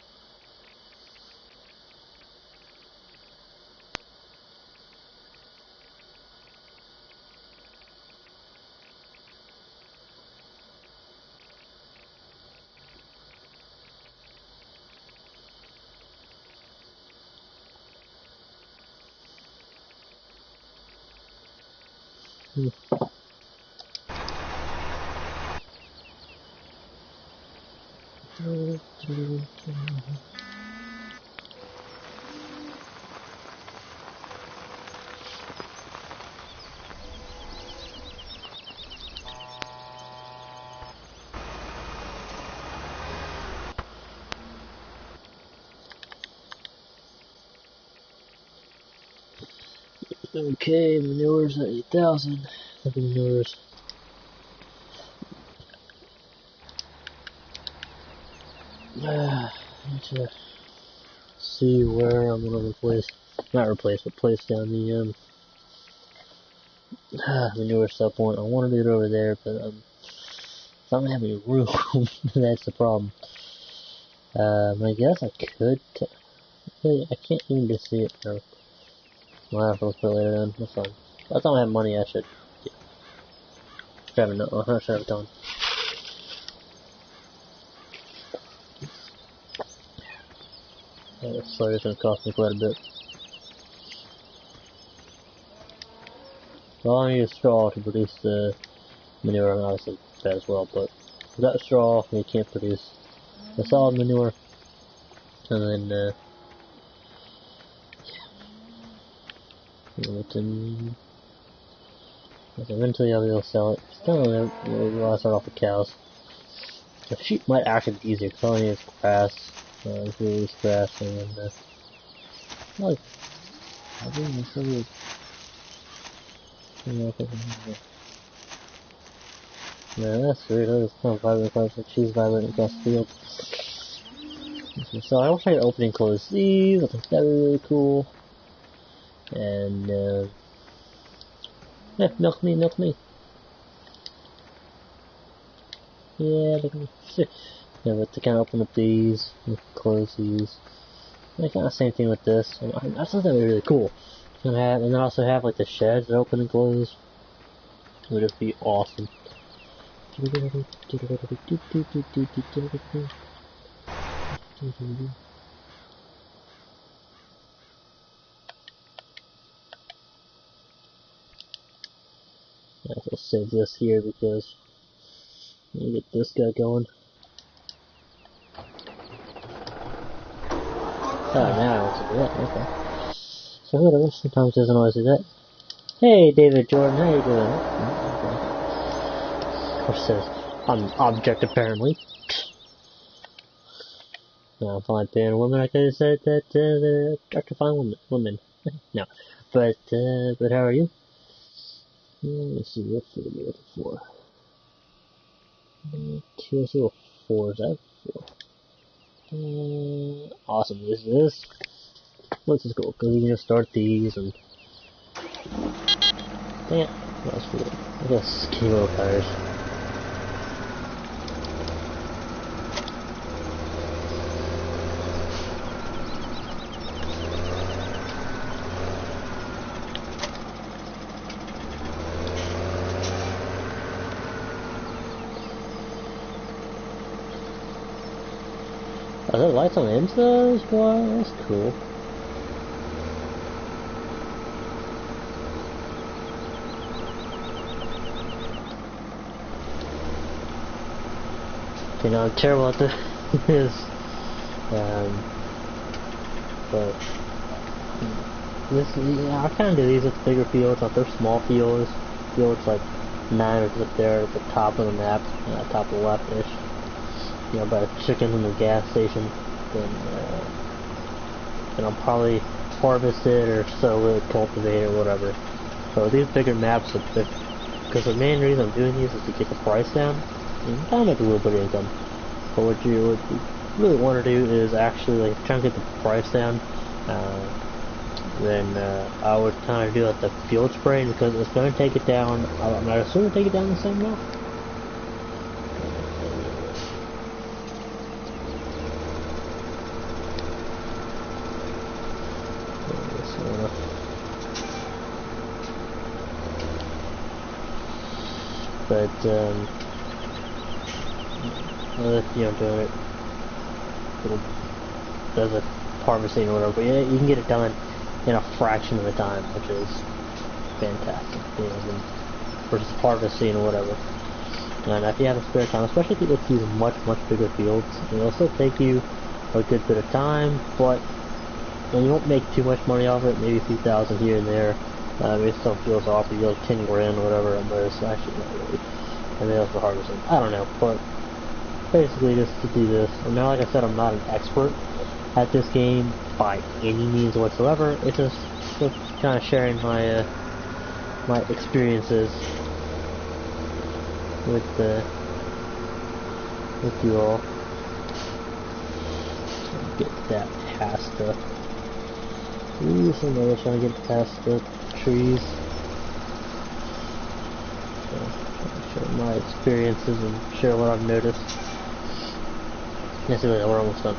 Okay, manure's at 8,000. The manure's. I need to see where I'm gonna replace, not replace, but place down the manure sub point. I want to do it over there, but I don't have any room. That's the problem. I guess I could. I can't even just see it now. I'll have to look for it later then. That's fine. If I don't have money, I should. Yeah. I'm not sure I've done. So it's going to cost me quite a bit. Well, I need straw to produce the manure, and obviously that as well, but without straw, you can't produce the solid manure. And then, eventually I'll be able to sell it. Still, we'll start off with cows. The sheep might actually be easier, because all I need is grass. Release grass, and then, like, I think it's so weird. Man, that's weird. That is kind of vibrant across the trees, vibrant across the field. So I wish I could open and close these. I think that would be really cool. And yeah, milk me. Yeah, look at me. Yeah, but to kind of open up these and close these. And kind of same thing with this. And that's something really cool. And then also have like the sheds that open and close. Would it be awesome? I'll save this here because let me get this guy going. Oh, now I want to do that. Okay. So whatever. Sometimes it doesn't always do that. Hey, David Jordan, how you doing? Okay. Of course, it says I'm an object apparently. No, if I'm being a woman, I could have said that they're objectifying women. No, but how are you? Let's see, what food are we looking for? TSO4, is that 4? Awesome, this is this. Let's just go, because you can just start these and... Dang it, that was weird. I guess kilo tires. Are there lights on the inside as well? That's cool. You know, I'm terrible at this. But this, yeah, I kind of do these with bigger fields. Like they're small fields, like 9 or up there at the top of the map, top of the left-ish. You know, by chickens in the gas station, then I'll probably harvest it or sow it, cultivate it, whatever. So these bigger maps, because the main reason I'm doing these is to get the price down. You can kind of make a little bit of income. But what you really want to do is actually like try and get the price down. Then I would kind of do like the field spraying because it's going to take it down. I'm not assuming take it down the same amount. But you know, doing it does a harvesting or whatever, but yeah, you can get it done in a fraction of the time, which is fantastic. You know, versus harvesting or whatever. And if you have a spare time, especially if you use much bigger fields, it'll still take you a good bit of time, but you won't make too much money off it. Maybe a few thousand here and there. Maybe some fields offer you like 10 grand or whatever, and there's actually not really. And they also harvesting. I don't know, but basically just to do this. And now, like I said, I'm not an expert at this game by any means whatsoever. It's just kind of sharing my my experiences with you all. So get that past the. Ooh, some other trying to get past the trees. So, share my experiences and share what I've noticed. Yes, we're almost done.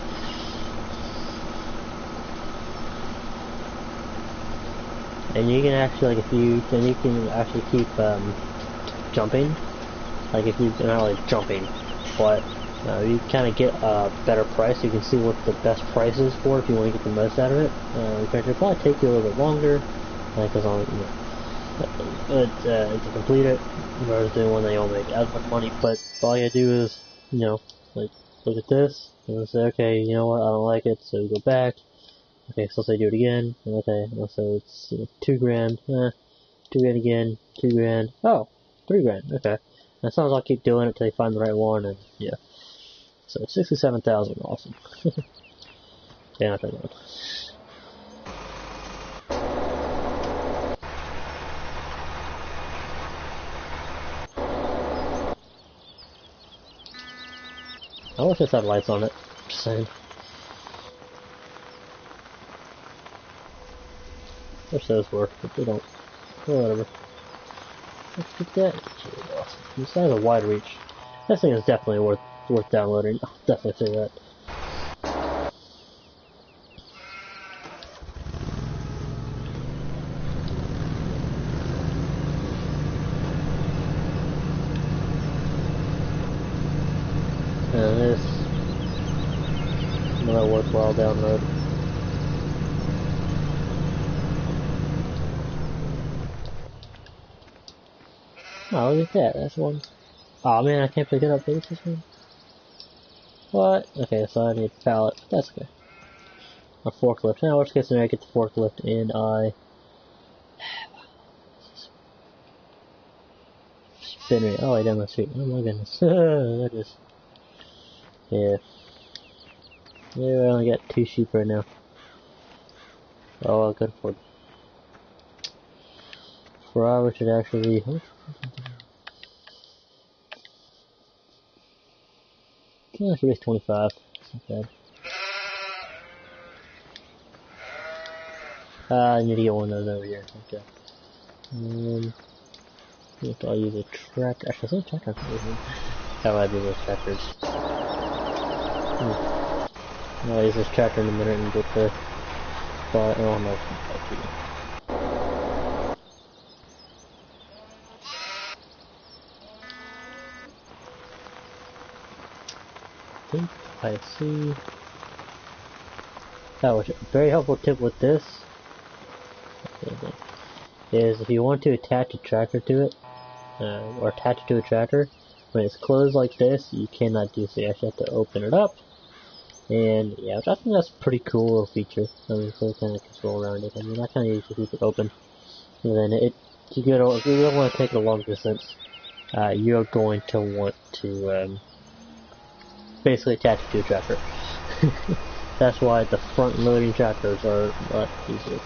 And you can actually, like, you can actually keep jumping. Like if you're not really jumping, but you kind of get a better price. You can see what the best price is for if you want to get the most out of it. It'll probably take you a little bit longer, because to complete it, versus doing one that you won't make as much money. But all you do is, you know, like look at this and say, okay, you know what, I don't like it, so go back. Okay, so say do it again. Okay, so it's 2 grand. 2 grand again. 2 grand. Oh, 3 grand. Okay. And sometimes I'll keep doing it until you find the right one, and yeah. So 67,000, awesome. Yeah, not that one. I wish this had lights on it. Just saying. Wish those were, but they don't. Well, whatever. Let's get that. Awesome. This has a wide reach. This thing is definitely worth downloading. I'll definitely say that. And this another worthwhile download. Oh, look at that. That's one. Oh man, I can't pick it up. This one. What? Okay, so I need a pallet. That's okay. A forklift. Now, worst case scenario, I get the forklift and I spin it. Oh, I down the street. Oh my goodness. That is. Yeah. Yeah, I only got 2 sheep right now. Oh, well, good for 4 hours should actually be. Yeah, I should be 25. That's not bad. I need to get one of those over here. Okay. If I'll use a tractor. Actually, there's no tractor over here. How I do those tractors. I'll use this tractor in a minute and get the. Oh no. I see. Oh, a very helpful tip with this is if you want to attach a tractor to it, or attach it to a tractor, when it's closed like this, you cannot do so. You actually have to open it up. And yeah, I think that's a pretty cool little feature. I mean, so kind of control around it. I mean, I kind of usually keep it open. And then if you don't want to take it a long distance, you're going to want to basically attach it to a tractor. That's why the front loading tractors are a lot easier.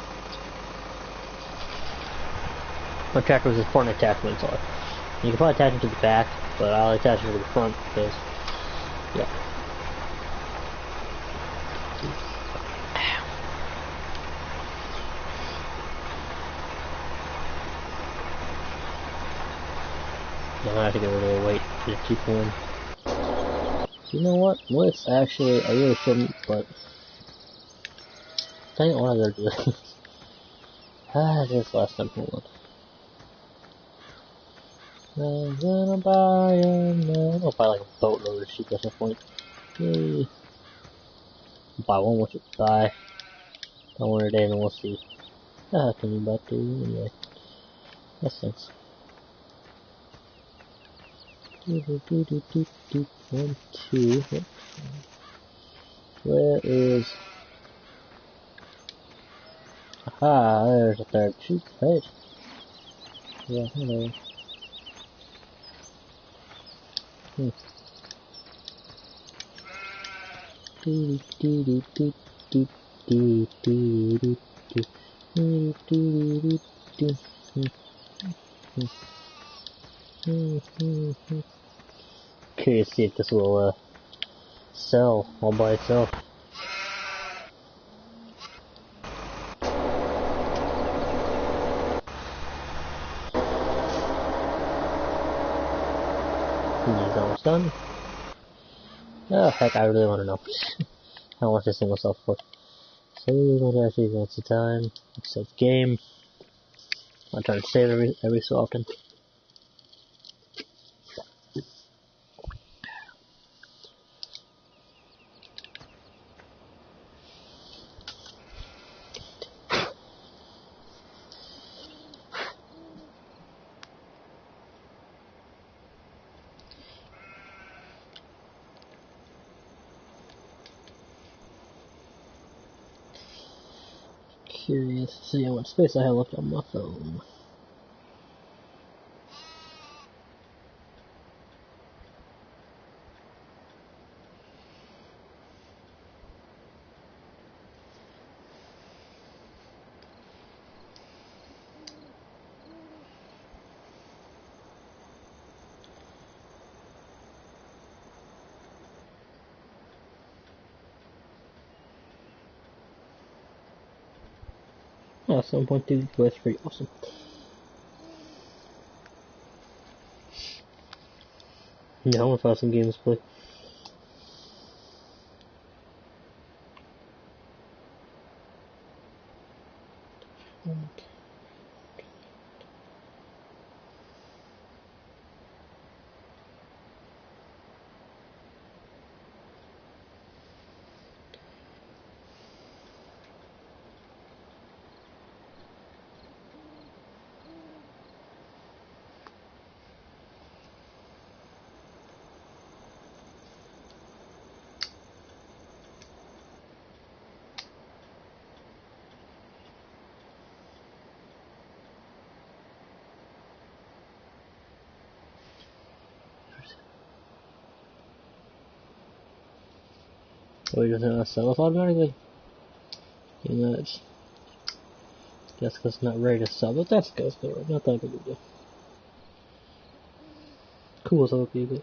My tractors is front attachments are. You can probably attach it to the back, but I'll attach it to the front because, yeah. Now I have to get rid of the weight to keep one. So you know what? Let's actually, I really shouldn't, but dang it, what I gotta do. This last time, hold on. I'm gonna buy I'm gonna buy like a boatload of sheep at some point. Yay. Buy one, what you buy. I want it in and we'll see. Can you buy two? Anyway. That sense. 1, 2. Where is... Aha, there's a third sheep. Hey. Yeah, hello. Curious to see if this will sell all by itself. He's almost done. Oh heck, I really want to know how much this thing will sell for. So we're going to actually advance the time. Save the game. I'm trying to save every so often. Curious to see how much space I have left on my phone. Oh, 7.2 was pretty awesome. Yeah, I want to find some games to play. So you're gonna sell off automatically? You know, it's guess because it's not ready to sell, but that's good. Not that big of a deal. Cool as OP, but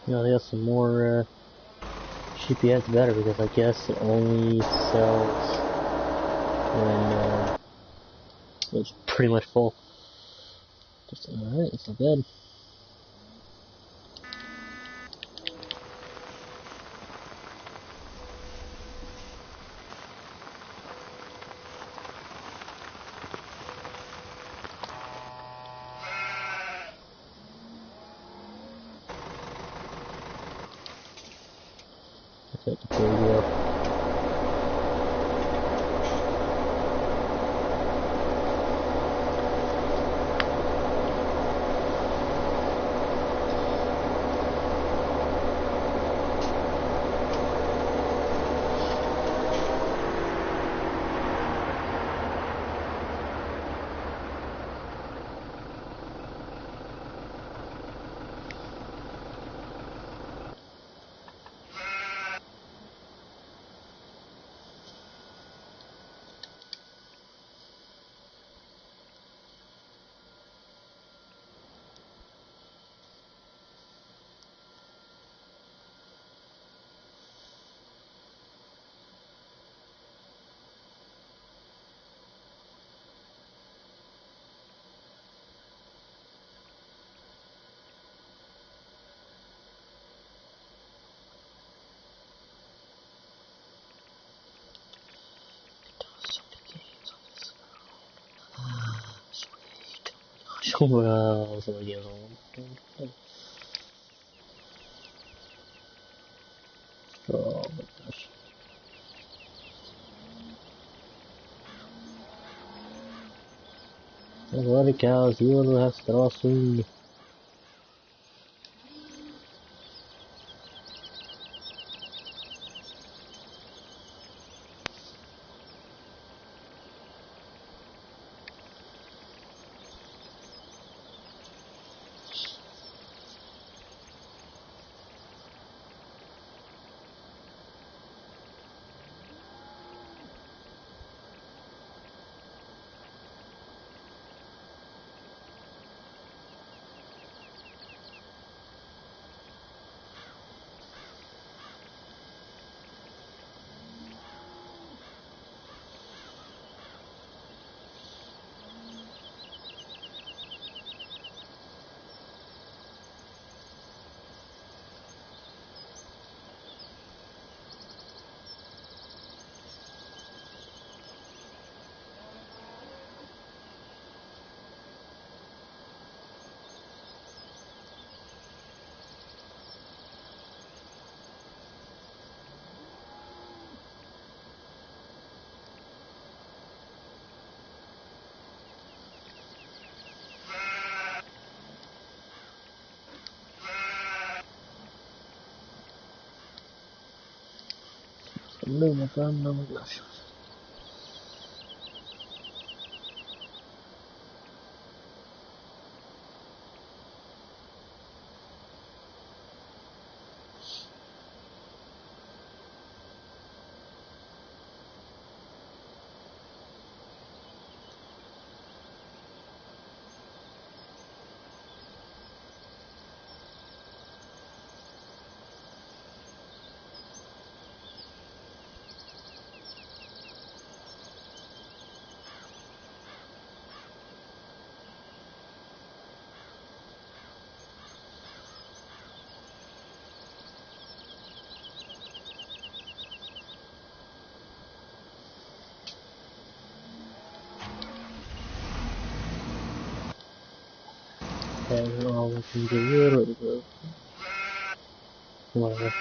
You know, they got some more cheap ads better because I guess it only sells when it's pretty much full. Alright, it's not bad. There we go. Well, somebody else on. Oh my gosh. There's a lot of cows, you will have straw soon. No, my friend, oh my gosh. And all we can get rid of it. Whatever.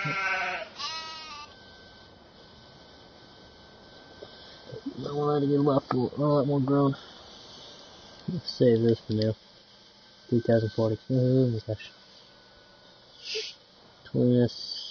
I want to get a lot more grown. Let's save this for now. 3040. Oh my gosh. Twist.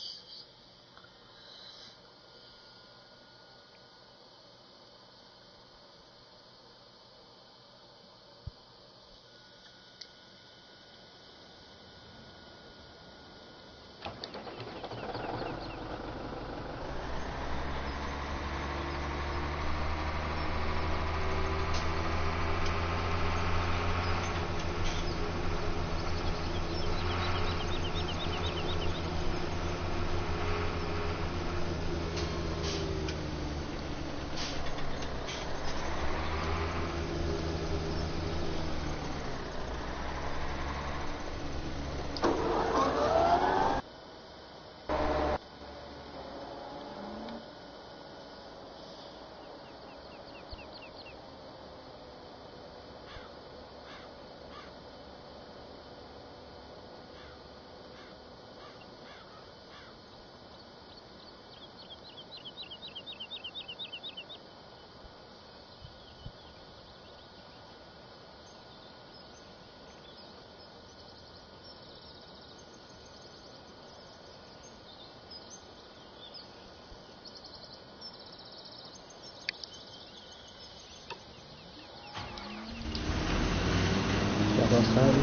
Lost out.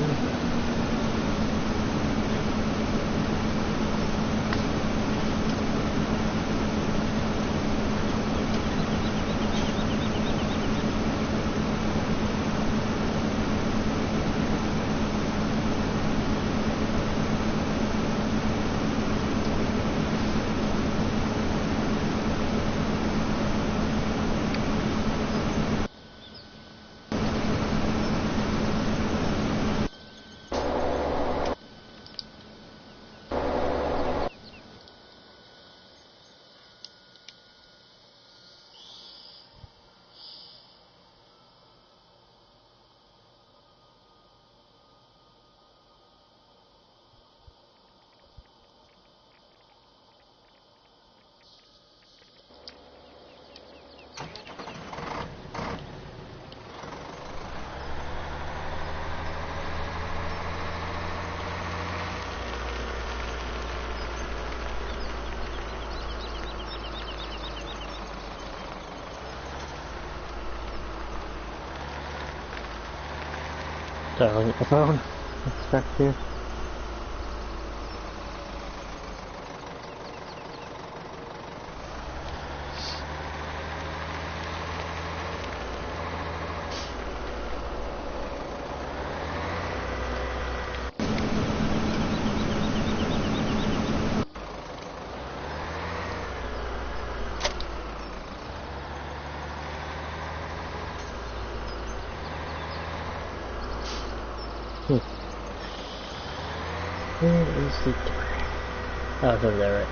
Sorry, looking at the phone. It's stuck here. Where is the door? Oh, it's over there, right?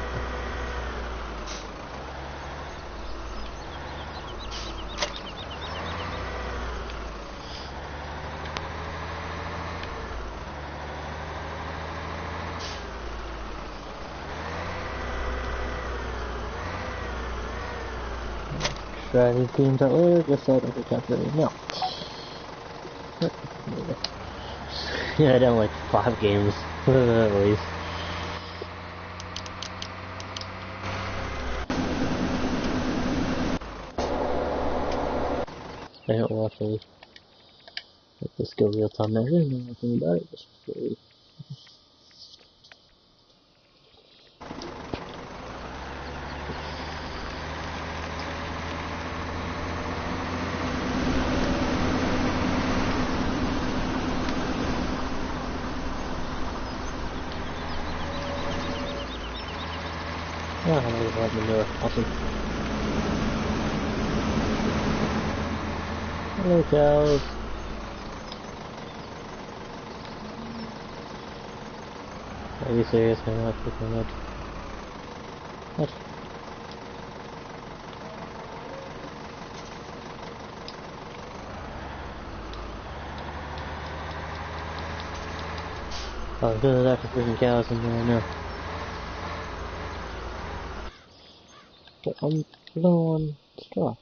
Try these games out later, just so I don't get copyrighted. No. Yeah, I don't like 5 games, at least. I don't watch any. Let this go real time now. I don't know anything about it, just really. Oh, I know you have manure. Awesome. Hello, cows. Are you serious? I'm not picking up. What? Oh, there's after freaking cows in there now. But I'm low on straw.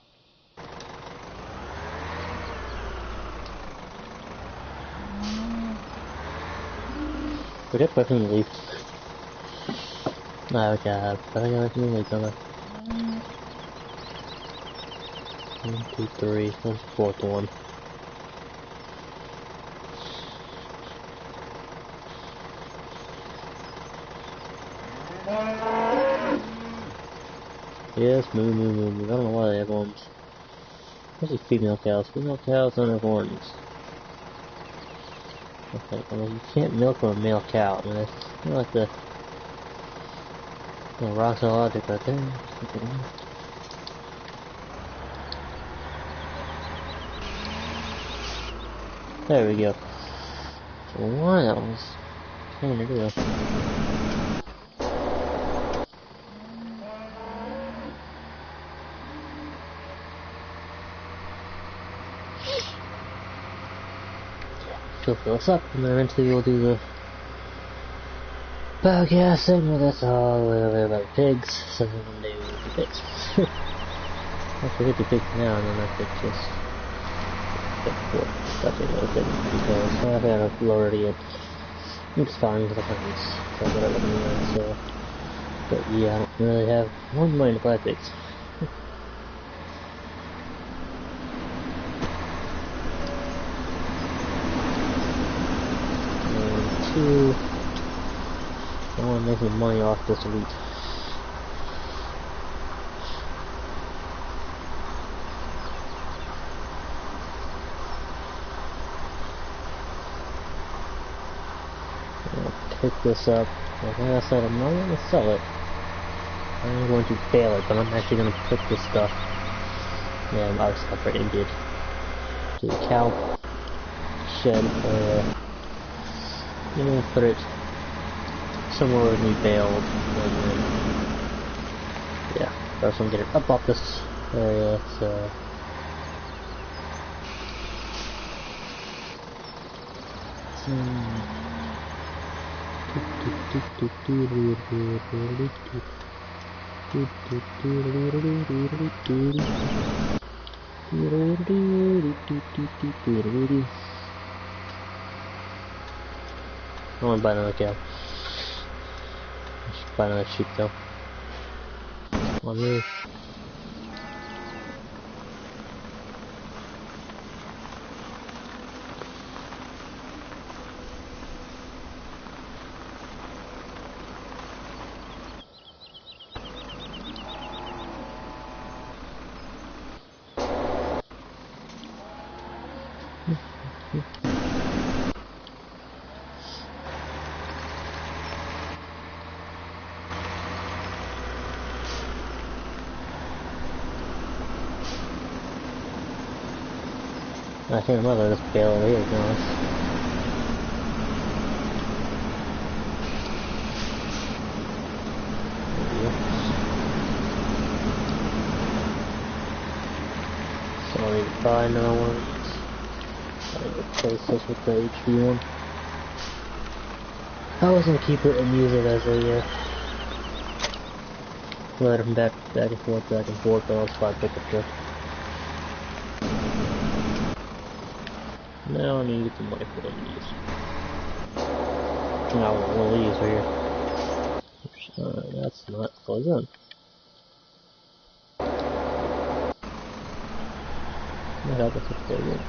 We got back in the leaf. No, okay, I got back in the leaf, don't I? 1, 2, 3, what's the 4th one? Yes, moo moo moo moo. I don't know why they have horns. Especially female cows. Female cows don't have horns. Okay, well, you can't milk from a male cow. I mean, that's not like the rocks of logic right there. There we go. So one that was pain to do. She'll fill us up, and then eventually we'll do the podcast segment. That's all about the pigs. So then one day we'll do the pigs. I forget the pigs now, and then I could just get stuff into the pigs because I haven't lowered it yet. It's fine because I can so whatever anyway. So, but yeah, I don't really have one mind to buy pigs. 2. I want to make some money off this week. I'll pick this up. Like I said, I'm not going to sell it. I'm going to bail it, but I'm actually going to put this stuff, and our stuff right into it, to the cow shed area. And we'll put it somewhere we bailed, and then, yeah, first I'm getting up off this area, so. I want to buy another cow. I should buy another sheep though. Come on, move. I think my mother just bail over here, to be honest. So I need to buy another one of these. I need to replace this with the HV one. I was gonna keep it and use it as a let them back and forth, but I'll just buy a pickup truck. Now I need to get some money for one of these. Now one of these right here. That's not closed on. Might help us if they would.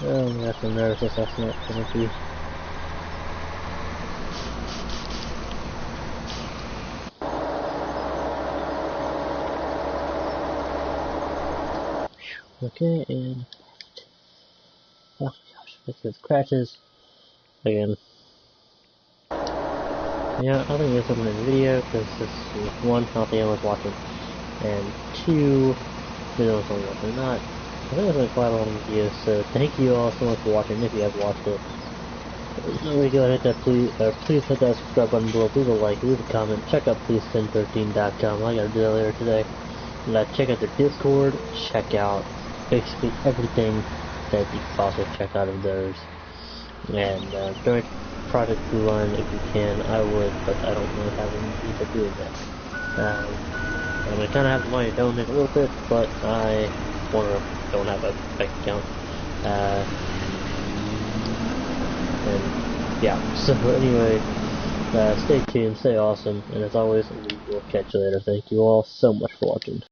Oh, I'm actually nervous if that's not gonna be. Okay, and oh gosh, this crashes again. Yeah, I think this wasn't a video because this is one, not the anyone's watching, and two, videos only watching. Not, I think it's like quite a long video. So thank you all so much for watching. If you have watched it, really go ahead and hit that please hit that subscribe button below. Leave a like, leave a comment. Check out please1013.com. I gotta do that later today. Check out their Discord. Check out basically everything that you can possibly check out of theirs. And join Project Blue Line if you can. I would, but I don't really have any need to do that. I mean, kind of have the money to donate a little bit, but I don't have a bank account. And yeah, so anyway, stay tuned, stay awesome, and as always, we will catch you later. Thank you all so much for watching.